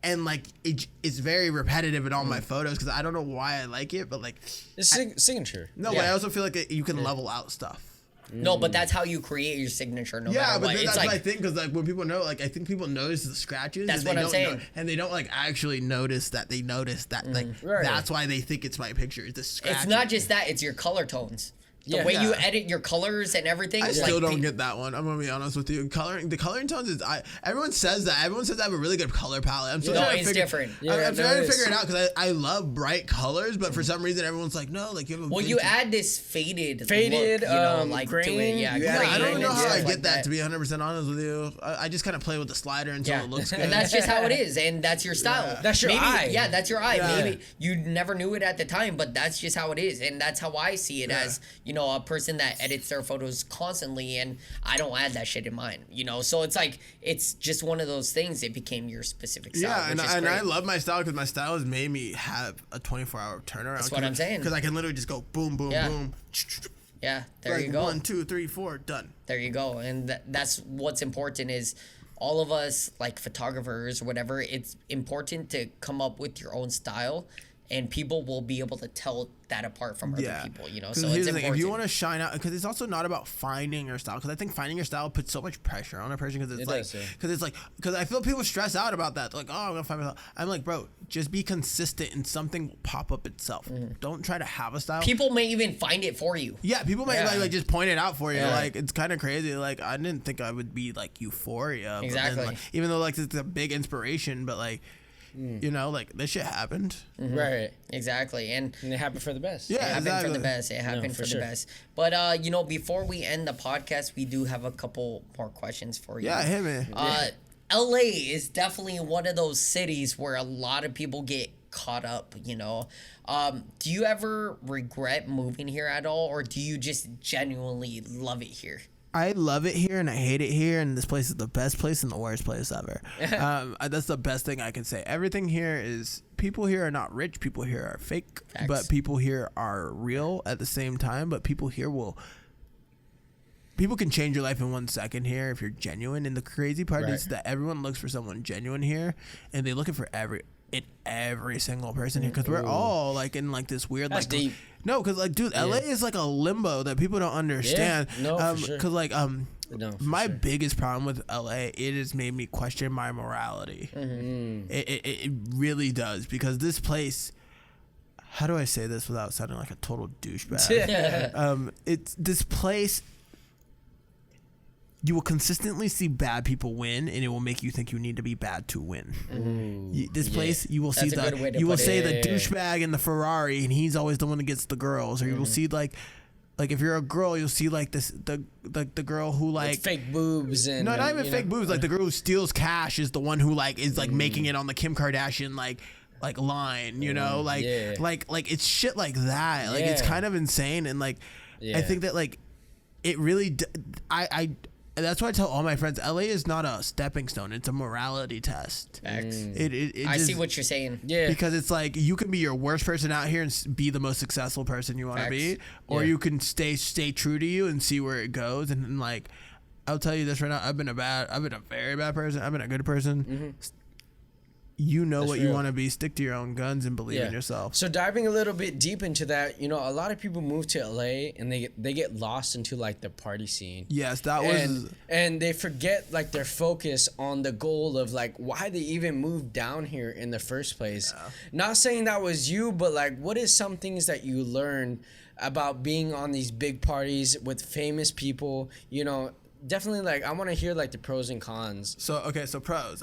And like it's very repetitive in all my photos because I don't know why I like it, but like It's signature. no, but I also feel like you can level out stuff. No, but that's how you create your signature. No matter But what. then It's that's what I like think because like when people know, like I think people notice the scratches. That's and what they I'm don't saying. and they don't like actually notice that they notice that like Right. that's why they think it's my picture. It's the scratch. it's not just that; it's your color tones. The Yeah. way you Yeah. edit your colors and everything. I still like, don't get that one. I'm gonna be honest with you. The coloring tones is everyone says that. Everyone says I have a really good color palette. I'm still No, trying to it's figure, different. I'm Yeah, trying no, to figure it out because I love bright colors, but for some reason everyone's like, no, like you have a Well, you vintage- add this faded, Faded, look, you know, like to grain, it. Yeah, you Yeah, add grain I don't and know how stuff I like get that to be 100% honest with you. I just kind of play with the slider until Yeah, it looks good. and that's just how it is, and that's your style. That's your Maybe, eye. Yeah, that's your eye. Yeah. Maybe you never knew it at the time, but that's just how it is, and that's how I see it as a person that edits their photos constantly, and I don't add that shit in mine. So it's like it's just one of those things. It became your specific style. Yeah, which is and I great. love my style because my style has made me have a 24-hour turnaround. That's what I'm saying. Because I can literally just go boom, boom, Yeah. boom. Yeah, there Like you go. 1, 2, 3, 4, done. There you go. And that's what's important is all of us like photographers or whatever, it's important to come up with your own style and people will be able to tell that apart from other people, 'Cause So here's it's the thing, important. if you want to shine out, because it's also not about finding your style. Because I think finding your style puts so much pressure on a person. Because because I feel people stress out about that. They're like, oh, I'm gonna find my style. I'm like, bro, just be consistent, and something will pop up itself. Don't try to have a style. People may even find it for you. Yeah, people might Yeah. like just point it out for you. Yeah. Like it's kind of crazy. Like I didn't think I would be like Euphoria. But Exactly. then, like, even though like it's a big inspiration, but like like this shit happened. Right. Exactly. And And it happened for the best. Yeah, it happened for exactly. the best. It happened for for sure. the best. But before we end the podcast, we do have a couple more questions for you. Yeah, hit me. LA is definitely one of those cities where a lot of people get caught up, Do you ever regret moving here at all, or do you just genuinely love it here? I love it here and I hate it here, and this place is the best place and the worst place ever. That's the best thing I can say. Everything here is, people here are not rich, people here are fake, Facts. but people here are real at the same time. But people here people can change your life in 1 second here if you're genuine. And the crazy part is that everyone looks for someone genuine here, and they looking for every single person here, because we're all like in like this weird That's like deep. no, because like dude, LA is like a limbo that people don't understand. No, for sure. Because like No, for my sure. biggest problem with LA, it has made me question my morality. It really does, because this place, how do I say this without sounding like a total douchebag? It's this place. You will consistently see bad people win, and it will make you think you need to be bad to win. This place, you will see That's a good way to you will put say it. the douchebag in the Ferrari, and he's always the one that gets the girls. Or you will see like if you're a girl, you'll see like the girl who like With fake boobs and no, not even you fake know. boobs. Like the girl who steals cash is the one who like is like making it on the Kim Kardashian like line, like yeah. like it's shit like that. Like it's Yeah. kind of insane, and like I Yeah. think that like it really I that's why I tell all my friends, LA is not a stepping stone, it's a morality test. Facts. It I just, see what you're saying. Yeah. because it's like you can be your worst person out here and be the most successful person you want to Facts. be, or Yeah. you can stay true to you and see where it goes. And like, I'll tell you this right now, I've been a very bad person. I've been a good person. you know That's what real. you want to be. Stick to your own guns and believe in yourself. So diving a little bit deep into that, a lot of people move to LA and they get lost into like the party scene. Yes, that was. And they forget like their focus on the goal of like why they even moved down here in the first place. Yeah. Not saying that was you, but like what is some things that you learned about being on these big parties with famous people? Definitely like I want to hear like the pros and cons. So pros.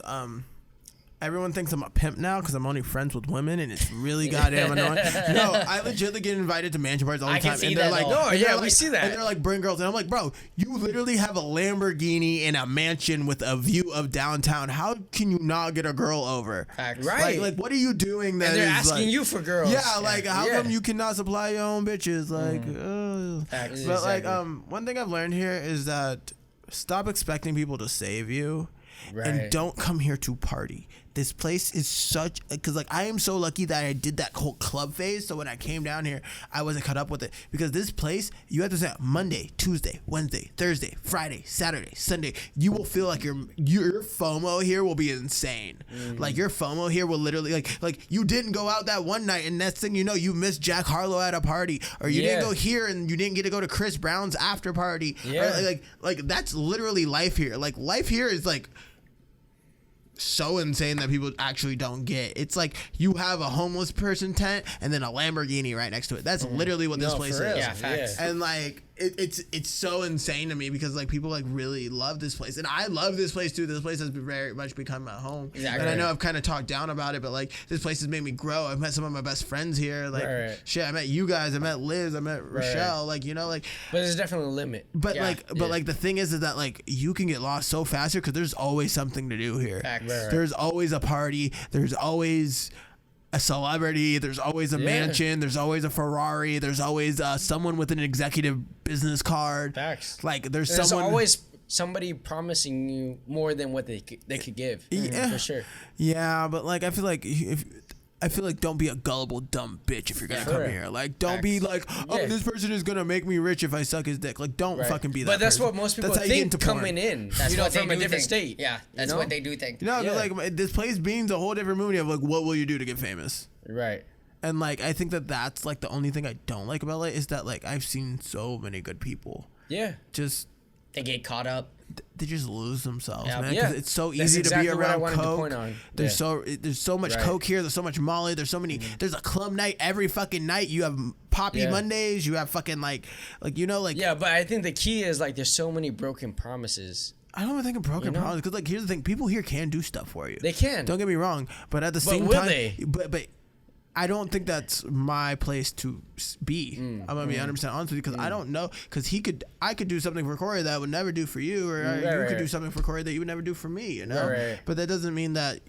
Everyone thinks I'm a pimp now because I'm only friends with women, and it's really goddamn annoying. No, I legitimately get invited to mansion parties all the time. can see and they're that, like, though. Oh, yeah, we see that. And they're like, bring girls. And I'm like, bro, you literally have a Lamborghini and a mansion with a view of downtown. How can you not get a girl over? Facts. Right. Like, what are you doing that And they're is, asking like, you for girls. Yeah, like, how come you cannot supply your own bitches? Like, Facts. But, like, Exactly. one thing I've learned here is that stop expecting people to save you. Right. And don't come here to party. This place is such, because like I am so lucky that I did that whole club phase. So when I came down here, I wasn't caught up with it, because this place, you have to say Monday, Tuesday, Wednesday, Thursday, Friday, Saturday, Sunday. You will feel like your FOMO here will be insane. Like your FOMO here will literally like you didn't go out that one night, and next thing you know, you missed Jack Harlow at a party, or you didn't go here and you didn't get to go to Chris Brown's after party. Yeah. Or like that's literally life here. Like life here is like so insane that people actually don't get. It's like you have a homeless person tent and then a Lamborghini right next to it. That's literally what this place is. Yeah, facts. And like it's so insane to me, because like people like really love this place, and I love this place too. This place has very much become my home. Exactly. And I know I've kind of talked down about it, but like this place has made me grow. I've met some of my best friends here. Like shit, I met you guys. I met Liz. I met Rochelle. Like like. But there's definitely a limit. But like the thing is that like you can get lost so fast here because there's always something to do here. Facts. There's always a party. There's always a celebrity. There's always a mansion. There's always a Ferrari. There's always someone with an executive business card. Facts. Like there's someone always somebody promising you more than what they could give. Yeah, for sure. Yeah, but like I feel like don't be a gullible dumb bitch if you're gonna come here. Like don't be like, oh, this person is gonna make me rich if I suck his dick. Like don't fucking be that. But that's person. what most people That's how you get think into porn. coming in. That's what from they a do different think. state. Yeah, that's what they do think. No, like this place means a whole different movie of like, what will you do to get famous? Right. And like I think that's like the only thing I don't like about it is that like I've seen so many good people. Yeah. Just They get caught up. they just lose themselves, Yeah. man. Yeah. Because it's so That's easy exactly to be what I around wanted to coke. point on. There's so much Right. coke here. There's so much Molly. There's so many. There's a club night every fucking night. You have Poppy Mondays. You have fucking like Yeah, but I think the key is like there's so many broken promises. I don't even think of broken promises, because like here's the thing: people here can do stuff for you. They can. Don't get me wrong, but at the same will time, they? But I don't think that's my place to be. I'm gonna be 100% honest with you, because I don't know. Because I could do something for Corey that I would never do for you, or you could do something for Corey that you would never do for me. You know, Right. but that doesn't mean that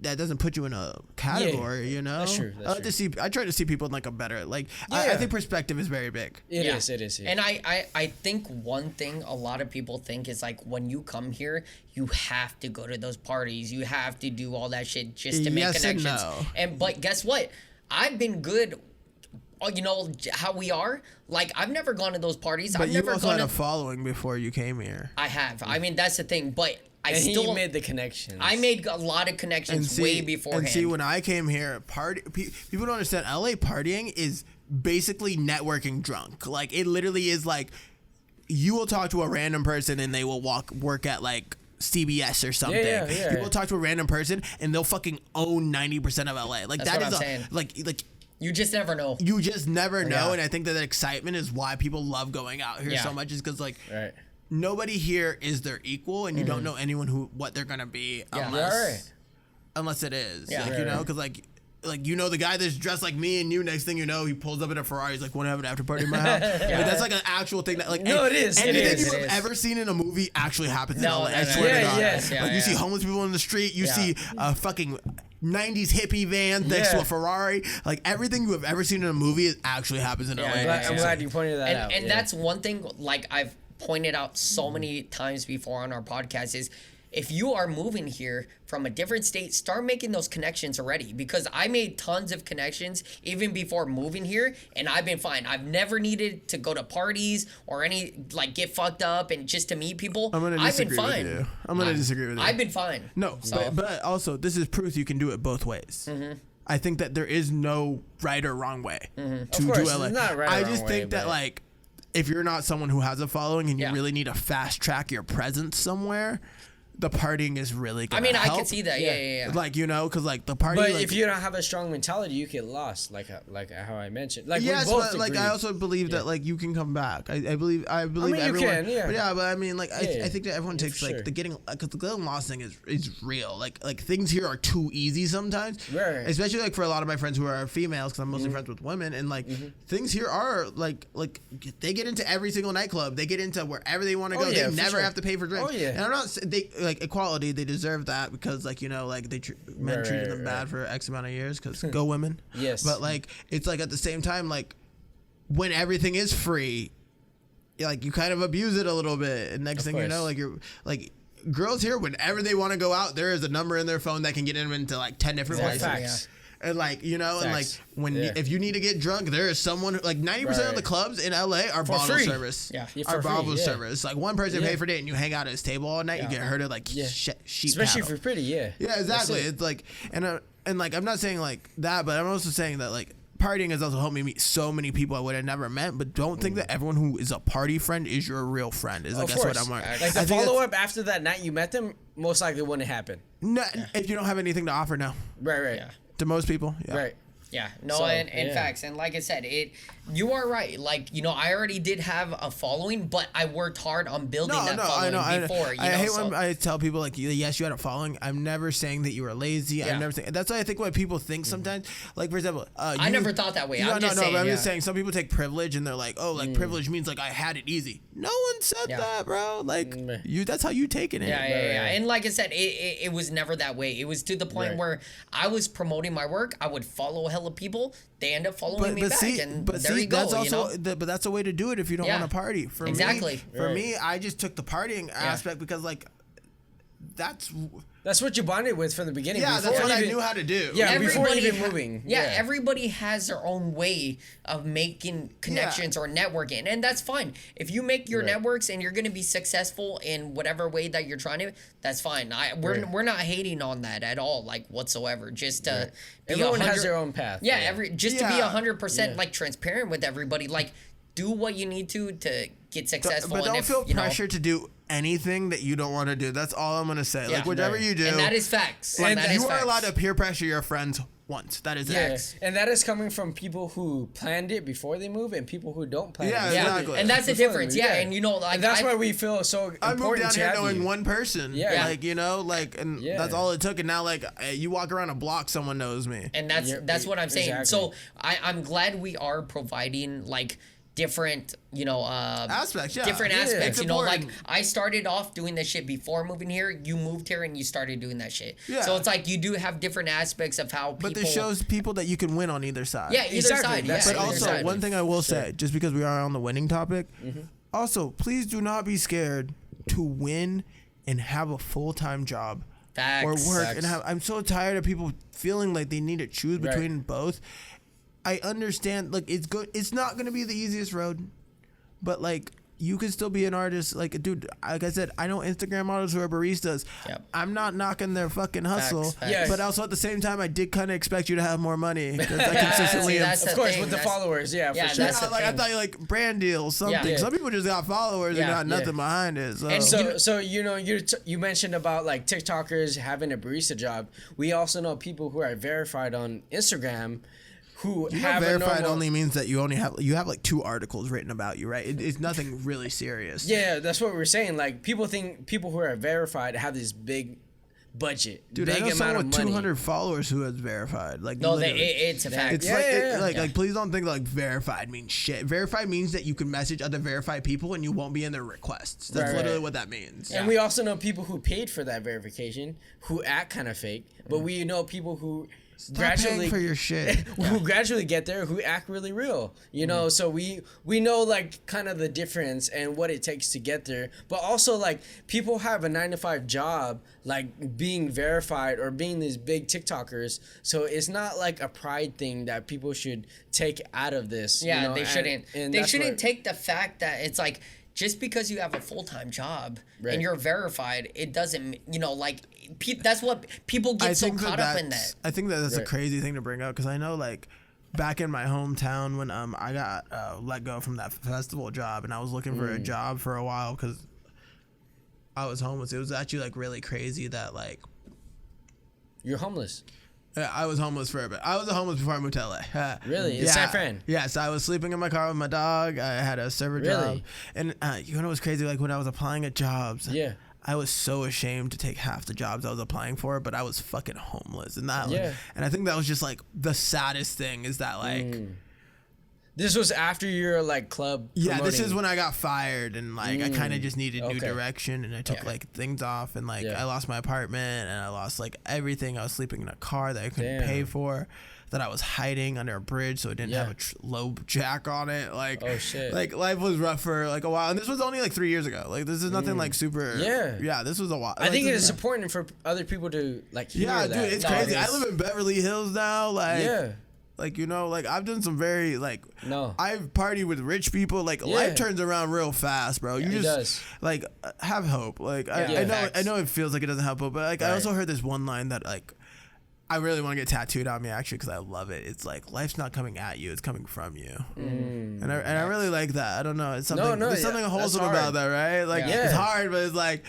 doesn't put you in a category. You know, That's true. That's I try to see people in like a better like. I think perspective is very big. It is. And I think one thing a lot of people think is like when you come here, you have to go to those parties. You have to do all that shit just to make Yes and connections. no. But guess what? I've been good. You know how we are. Like I've never gone to those parties. But I've you never also gone had to. a following before you came here. I have. I mean that's the thing. But I And still he made the connections. I made a lot of connections way beforehand. And see, when I came here, people don't understand. LA partying is basically networking drunk. Like it literally is like you will talk to a random person and they will work at like CBS or something. Yeah. You will talk to a random person and they'll fucking own 90% of LA. Like That's that what is I'm saying. like you just never know. you just never know. Yeah. And I think that excitement is why people love going out here so much, is because like Right. nobody here is their equal, and you don't know anyone what they're gonna be unless it is. Yeah. Like, you know, because like the guy that's dressed like me and you, next thing you know, he pulls up in a Ferrari. He's like, want to have an after party in my house? Like, that's like an actual thing that like No, it is. Anything It you've ever seen in a movie actually happens in LA. I no, swear to God. yes. Like you see homeless people in the street, you see fucking 90s hippie van next to a Ferrari. Like everything you have ever seen in a movie actually happens in LA. I'm glad you pointed that out. And that's one thing like I've pointed out so many times before on our podcast is if you are moving here from a different state, start making those connections already, because I made tons of connections even before moving here, and I've been fine. I've never needed to go to parties or any like get fucked up and just to meet people. I've been fine. With you. I'm gonna disagree with you. I've been fine. No, but also this is proof you can do it both ways. I think that there is no right or wrong way to do LA. Not right I or just wrong think way, that but- like if you're not someone who has a following and you Yeah. really need to fast track your presence somewhere, the partying is really gonna I help. can see that. Yeah. Like, you know, because like the party. But like, if you don't have a strong mentality, you get lost, like how I mentioned. Like yes, we both but like agreed. I also believe that like you can come back. I believe mean, you everyone. can, yeah. But yeah, but I mean like I Yeah, think that everyone takes for like sure. the getting because the getting lost thing is real. Like things here are too easy sometimes. Right. Especially like for a lot of my friends who are females, because I'm mostly friends with women, and like things here are like they get into every single nightclub. They get into wherever they want to go. yeah, They for never sure. have to pay for drinks. Oh, yeah. And I'm not they like equality. They deserve that because like you know like men Right, treated them right, bad for X amount of years because go women. Yes. But like it's like at the same time like when everything is free, like you kind of abuse it a little bit, and next Of thing you know, course. like you're like girls here, whenever they want to go out, there is a number in their phone that can get them into like 10 different Exactly. places. Facts. And like you know, and like Facts. when Yeah. if you need to get drunk, there is someone who, like 90% of the Right. clubs in LA are bottle free. service. Yeah. Yeah, are for free, bottle yeah. service. Like one person Yeah. pay for it, and you hang out at his table all night. You get herded like Yeah. sheep Especially cattle. if you're pretty, yeah. Yeah, exactly. That's it. It's like and like I'm not saying like that, but I'm also saying that like partying has also helped me meet so many people I would have never met. But don't think that everyone who is a party friend is your real friend. Is like Of that's what course. I'm learning. Like I the think follow up after that night you met them, most likely wouldn't happen. no, if you don't have anything to offer, no. Right. Yeah. To most people, yeah. Right. Yeah, no, So, and yeah. facts, and like I said, you are right. Like, you know, I already did have a following, but I worked hard on building that following before. I hate so, when I tell people like, yes, you had a following. I'm never saying that you were lazy. Yeah. I'm never saying. That's why I think what people think sometimes. Like for example, I never thought that way. No, I'm just saying, but I'm yeah. just saying. Some people take privilege and they're like, oh, like privilege means like I had it easy. No one said Yeah. that, bro. Like you, that's how you taking it. Yeah. And like I said, it was never that way. It was to the point Right. where I was promoting my work. I would follow hella people. They end up following me back, and there you go. That's you know? also, but that's a way to do it if you don't Yeah. want to party. For Exactly. me, I just took the partying aspect because like that's What you bonded with from the beginning. yeah, before that's what I even- knew how to do. Yeah, before Everybody even ha- moving. Yeah, everybody has their own way of making connections or networking, and that's fine. If you make your networks and you're going to be successful in whatever way that you're trying to, that's fine. We're not hating on that at all, like whatsoever. Just to be Everyone 100 has their own path. Yeah, just to be Yeah. 100% like transparent with everybody. Like, do what you need to get successful. But and don't if, feel you know, pressure to do anything that you don't want to do. That's all I'm gonna say. Yeah. Like whatever Right. you do, and that is facts. like, And that you is are facts. allowed to peer pressure your friends once. That is Yeah, it. and that is coming from people who planned it before they move and people who don't plan Yeah, it. Yeah, exactly. and that's the Before they difference. move, Yeah, and you know, like and that's why we feel so I important moved down to here have knowing you. one person. Yeah. Like, you know, like, and Yeah. that's all it took. And now, like, you walk around a block, someone knows me. And that's Yeah, that's what I'm saying. exactly. So I'm glad we are providing like different, you know, Aspects, yeah. different Yeah, aspects. it's You know, like important. I started off doing this shit before moving here. You moved here and you started doing that shit. Yeah. So it's like you do have different aspects of how people. But this shows people that you can win on either side. Yeah, either Exactly, side. that's Yeah, But either also, side. one thing I will say, just because we are on the winning topic, also, please do not be scared to win and have a full-time job. Facts. Or work Facts. and have. I'm so tired of people feeling like they need to choose Right. between both. I understand, like, it's good. It's not going to be the easiest road, but like, you can still be an artist. Like, dude, like I said, I know Instagram models who are baristas. Yep. I'm not knocking their fucking hustle. Facts. Yes. But also at the same time, I did kind of expect you to have more money because I Yeah, consistently see, am. that's Of the course, thing. with the That's- followers, yeah, Yeah, for sure. that's Yeah, the like I thing. thought you like brand deals, something. Yeah. Some people just got followers and Yeah. got nothing Yeah. behind it. So, And So you know you mentioned about like TikTokers having a barista job. We also know people who are verified on Instagram who you know, have a verified normal, only means that you have like 2 articles written about you, right? It's nothing really serious. Yeah, that's what we're saying. Like people think people who are verified have this big budget, Dude, big I know amount someone of with money. 200 followers who has verified. Like, No, literally. it's a fact. It's Yeah, like, yeah, yeah. like, please don't think like verified means shit. Verified means that you can message other verified people and you won't be in their requests. That's Right, literally right. what that means. And we also know people who paid for that verification who act kind of fake, but we know people who Paying for your shit. who gradually get there, who act really real, you know. So we know like kind of the difference and what it takes to get there. But also like people have a 9-to-5 job, like being verified or being these big TikTokers. So it's not like a pride thing that people should take out of this. Yeah, you know? they shouldn't. And They that's shouldn't what- take the fact that it's like just because you have a full-time job and you're verified, it doesn't, you know, like that's what people get so caught up in that. I think that that's a crazy thing to bring up because I know like back in my hometown when I got let go from that festival job and I was looking for a job for a while because I was homeless. It was actually like really crazy that like You're homeless. I was homeless for a bit. I was homeless before I moved to LA. Really? In San Fran? Yes, I was sleeping in my car with my dog. I had a server job. And you know what's crazy? Like when I was applying at jobs, I was so ashamed to take half the jobs I was applying for, but I was fucking homeless. And that, and I think that was just like the saddest thing is that like. This was after your like club. Yeah, this is when I got fired and like I kind of just needed new direction and I took like things off and like I lost my apartment and I lost like everything. I was sleeping in a car that I couldn't pay for, that I was hiding under a bridge so it didn't have a low jack on it. Like, oh shit, like life was rough for like a while and this was only like 3 years ago. Like this is nothing like super. Yeah, this was a while. I think it is important for other people to like hear that. Dude, it's crazy. I live in Beverly Hills now. Like like, you know, like I've done some very like I've partied with rich people. Like life turns around real fast, bro. You just like have hope. Like I know it feels like it doesn't help, but like I also heard this one line that like I really want to get tattooed on me actually because I love it. It's like life's not coming at you; it's coming from you. And I really like that. I don't know. It's something. There's something wholesome about that, right? Like it's hard, but it's like.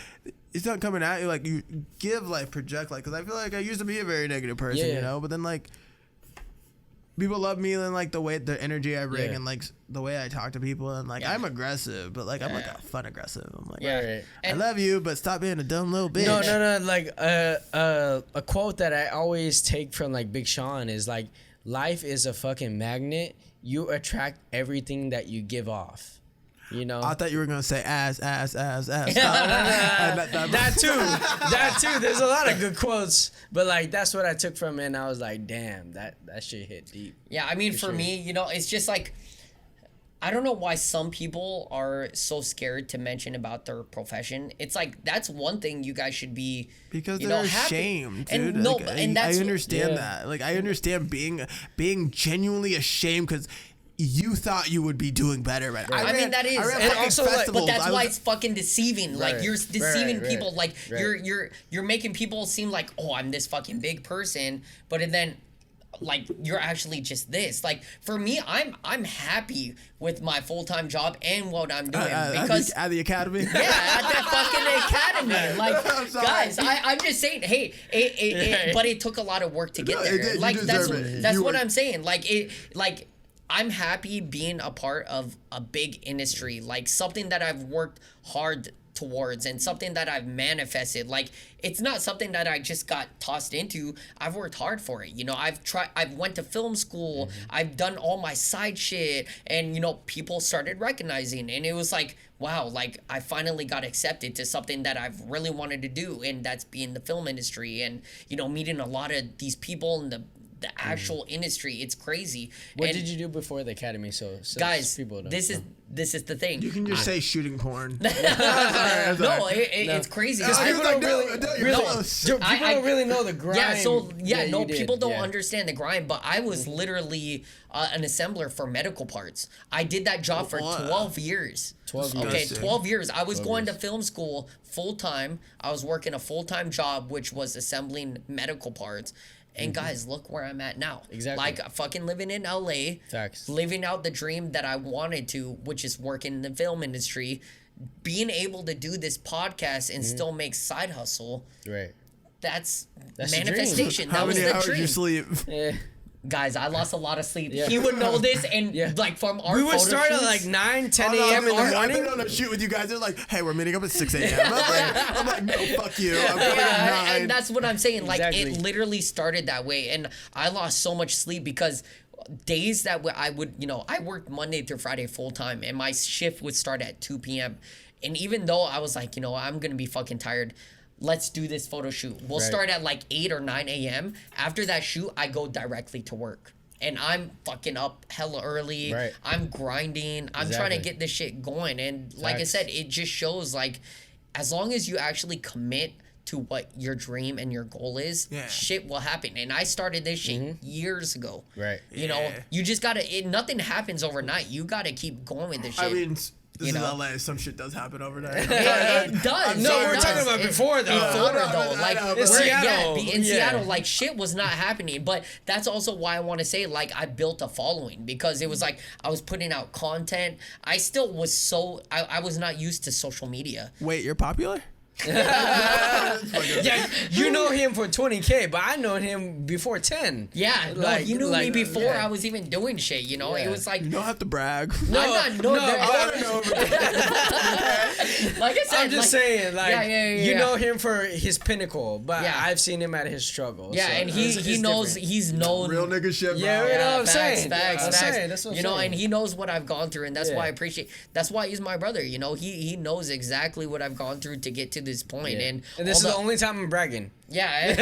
It's not coming at you. Like you give life, project life. Because I feel like I used to be a very negative person, you know. But then like people love me and like the energy I bring and like the way I talk to people and like I'm aggressive, but like I'm like a fun aggressive. I'm like I love you, but stop being a dumb little bitch. No. Like a quote that I always take from like Big Sean is like, life is a fucking magnet. You attract everything that you give off. You know, I thought you were gonna say ass. That too. There's a lot of good quotes, but like that's what I took from it. And I was like, damn, that shit hit deep. Yeah, I mean, for me, you know, it's just like I don't know why some people are so scared to mention about their profession. It's like that's one thing you guys should be because they're ashamed, dude. And like, and that's I understand that. Like I understand being genuinely ashamed because. You thought you would be doing better, right? I mean that is, and also, but that's why it's fucking deceiving. Like you're deceiving people. Like you're making people seem like, oh, I'm this fucking big person, but then, like you're actually just this. Like for me, I'm happy with my full-time job and what I'm doing because at the academy. Yeah, at that fucking academy. Like guys, I'm just saying, hey, but it took a lot of work to get there. Like that's what I'm saying. Like I'm happy being a part of a big industry, like something that I've worked hard towards and something that I've manifested. Like it's not something that I just got tossed into. I've worked hard for it. You know, I've went to film school. I've done all my side shit and, you know, people started recognizing and it was like, wow, like I finally got accepted to something that I've really wanted to do. And that's being the film industry and, you know, meeting a lot of these people in the actual industry. It's crazy. What did you do before the academy? So guys, people don't this is the thing. You can just say shooting porn. It's crazy. Because people don't really know the grind. People don't understand the grind. But I was literally an assembler for medical parts. I did that job for 12 years. 12 years. Okay, 12 years. I was going to film school full time. I was working a full time job, which was assembling medical parts. And guys, look where I'm at now. Exactly. Like fucking living in LA. Facts. Living out the dream that I wanted to, which is working in the film industry. Being able to do this podcast and still make side hustle. Right. That's manifestation. That was the dream. How many hours you sleep? Guys, I lost a lot of sleep. He would know this, and like from our we would start shoots, at like 9, 10 a.m. in the morning. I've been on a shoot with you guys. They're like, hey, we're meeting up at 6 a.m. I'm like, no, fuck you. I'm coming at 9. And that's what I'm saying. Like, it literally started that way, and I lost so much sleep because days that I would, you know, I worked Monday through Friday full time, and my shift would start at 2 p.m. And even though I was like, you know, I'm gonna be fucking tired, let's do this photo shoot. We'll start at like 8 or 9 a.m. After that shoot, I go directly to work. And I'm fucking up hella early. Right. I'm grinding. I'm trying to get this shit going. And like I said, it just shows like as long as you actually commit to what your dream and your goal is, shit will happen. And I started this shit years ago. Right. You know, you just gotta, nothing happens overnight. You gotta keep going with this shit. I mean, this is LA. Some shit does happen overnight. It does. No, we're talking about before though. Before though, like in Seattle. In Seattle, like shit was not happening. But that's also why I want to say like I built a following, because it was like I was putting out content. I still was I was not used to social media. Wait, you're popular? Yeah, you know him for 20K, but I know him before 10. Yeah, like, you knew me before I was even doing shit. You know, it was like you don't have to brag. No, I want to know. Like I said, I'm just saying, like you know him for his pinnacle, but I've seen him at his struggle. Yeah, so and he knows different. He's known real nigga shit. Bro. Yeah, you know what I'm saying. Facts. That's what I'm you know, saying. and he knows what I've gone through, and that's why I appreciate. That's why he's my brother. You know, he knows exactly what I've gone through to get to this point, and this is the only time I'm bragging. Yeah.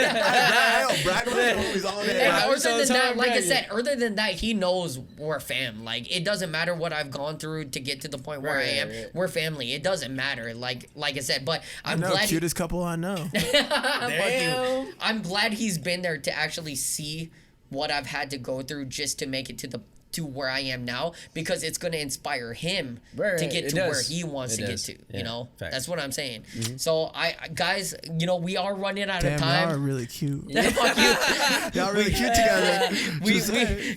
Brag about it. He's on it. And other than that, like I said, other than that, he knows we're fam. Like it doesn't matter what I've gone through to get to the point where I am. Right. We're family. It doesn't matter. Like I said, but I'm glad. Cutest couple I know. Fuck you. I'm glad he's been there to actually see what I've had to go through just to make it to where I am now, because it's going to inspire him to get to where he wants to get to. You know, that's what I'm saying. Mm-hmm. So guys, you know, we are running out of time. Y'all are really cute. Yeah, fuck you. Y'all really cute together.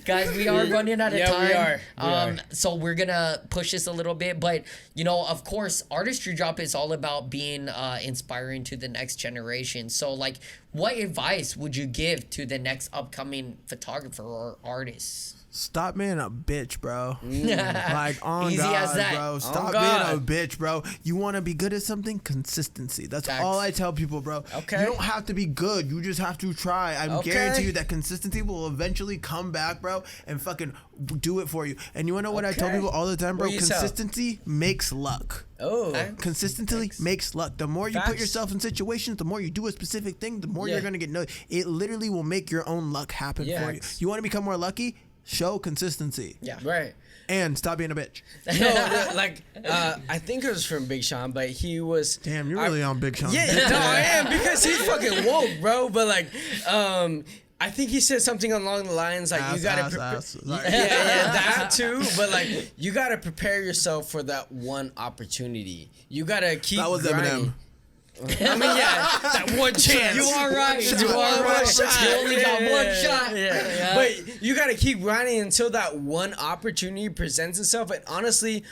Guys, we are running out of time. We are. So we're gonna push this a little bit, but you know, of course, Artistry Drop is all about being inspiring to the next generation. So like, what advice would you give to the next upcoming photographer or artist? Stop being a bitch, bro. Like, on Easy God, as that. bro. Stop being a bitch, bro. You want to be good at something? Consistency. That's all I tell people, bro. Okay. You don't have to be good. You just have to try. I guarantee you that consistency will eventually come back, bro, and fucking do it for you. And you want to know what I tell people all the time, bro? Consistency makes luck. Oh. Consistency makes luck. The more you put yourself in situations, the more you do a specific thing, the more you're going to get noticed. It literally will make your own luck happen for you. You want to become more lucky? Show consistency. Yeah. Right. And stop being a bitch. No, like, I think it was from Big Sean, but he was... Damn, you're really on Big Sean. Yeah, no, I am, because he's fucking woke, bro. But, like, I think he said something along the lines, like, you gotta... that too. But, like, you gotta prepare yourself for that one opportunity. You gotta keep That was grinding. Eminem. I mean, that one chance. You are right. You are right. You only got one shot. Yeah. But you gotta keep grinding until that one opportunity presents itself. And honestly,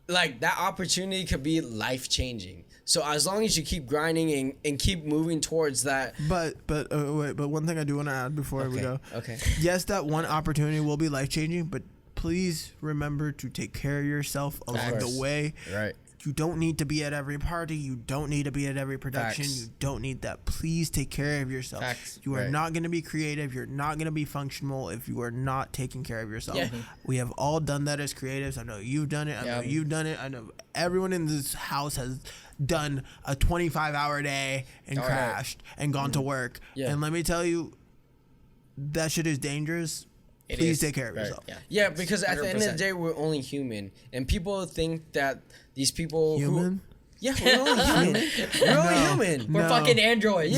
like, that opportunity could be life changing. So as long as you keep grinding and keep moving towards that. But one thing I do want to add before we go. Okay. Yes, that one opportunity will be life changing, but please remember to take care of yourself along the way. Right. You don't need to be at every party. You don't need to be at every production. Facts. You don't need that. Please take care of yourself. Facts. You are not going to be creative. You're not going to be functional if you are not taking care of yourself. Yeah. We have all done that as creatives. I know you've done it. I know you've done it. I know everyone in this house has done a 25-hour day and crashed and gone to work. Yeah. And let me tell you, that shit is dangerous. Please take care of yourself. Yeah, because at the end of the day, we're only human. And people think that these people Yeah, we're only human. We're only human. We're fucking androids.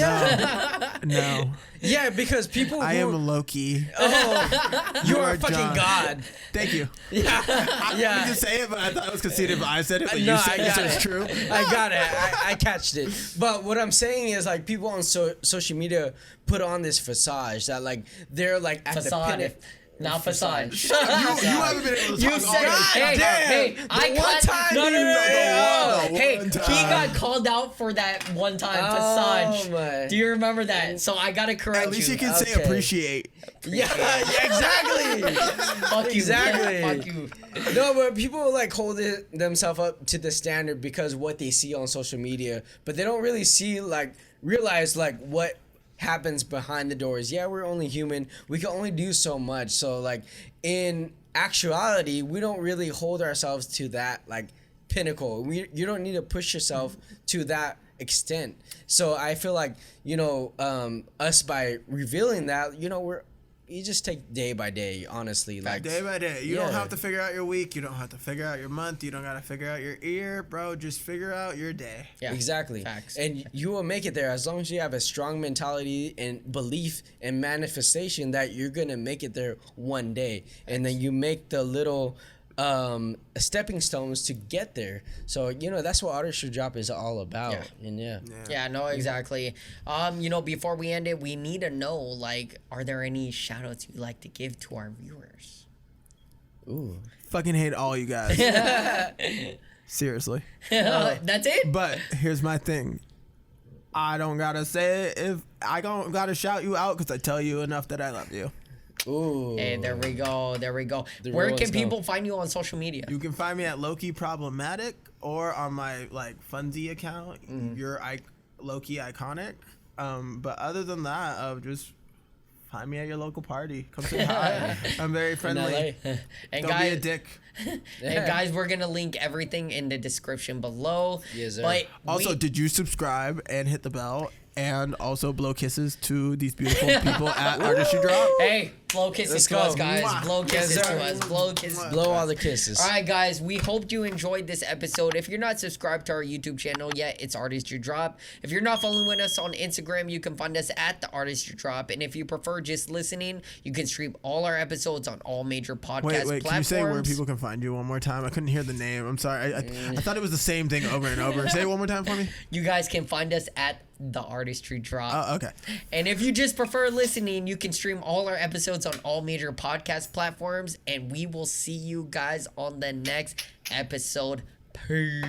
No. Yeah, because people I am Loki. Oh, you are a fucking John. God. Thank you. Yeah. I just say it, but I thought it was conceited if I said it, but No, you said I got it, so it. it's true. I got it. I catched it. But what I'm saying is, like, people on social media put on this facade that, like, they're like at the pinnacle. Not facade. You haven't been able to talk You said, hey, I got he got called out for that one time facade. Do you remember that? So I gotta correct you. At least you can say appreciate. Yeah, exactly. Fuck you. Exactly. Fuck you. No, but people like hold themselves up to the standard because of what they see on social media, but they don't really realize what happens behind the doors. Yeah, we're only human. We can only do so much. So, like, in actuality, we don't really hold ourselves to that, like, pinnacle. You don't need to push yourself to that extent. So I feel like, us by revealing that, you just take day by day, honestly. Like day by day. You Yeah. don't have to figure out your week. You don't have to figure out your month. You don't got to figure out your year, bro. Just figure out your day. Yeah. Exactly. Facts. And you will make it there as long as you have a strong mentality and belief and manifestation that you're going to make it there one day. And then you make the little stepping stones to get there. So, that's what Artistry Drop is all about. Yeah. And Yeah, no, exactly. Before we end it, we need to know, like, are there any shout outs you'd like to give to our viewers? Ooh. Fucking hate all you guys. Seriously. That's it? But here's my thing. I don't gotta say it if I don't gotta shout you out because I tell you enough that I love you. Ooh. Hey, there we go. There we go. The Where real can ones know. people find you on social media? You can find me at Lokii Problematic or on my Funzy account. You're Lokii Iconic. But other than that, just find me at your local party. Come say hi. I'm very friendly. LA. And Don't be a guys, dick. and guys, we're gonna link everything in the description below. Yes, sir. But Also, did you subscribe and hit the bell and also blow kisses to these beautiful people at Artistry Drop? hey, blow kisses Let's to us, go. guys. Mwah. Blow kisses Yes, to sir. us. Blow kisses. Blow all the kisses. All right, guys, we hope you enjoyed this episode. If you're not subscribed to our YouTube channel yet, it's Artistry Drop. If you're not following us on Instagram, you can find us at the Artistry Drop. And if you prefer just listening, you can stream all our episodes on all major podcast Wait, platforms. can you say where people can find you one more time? I couldn't hear the name. I'm sorry. I thought it was the same thing over and over. Say it one more time for me. You guys can find us at the Artistry Drop. Okay. And if you just prefer listening, you can stream all our episodes on all major podcast platforms. And we will see you guys on the next episode. Peace.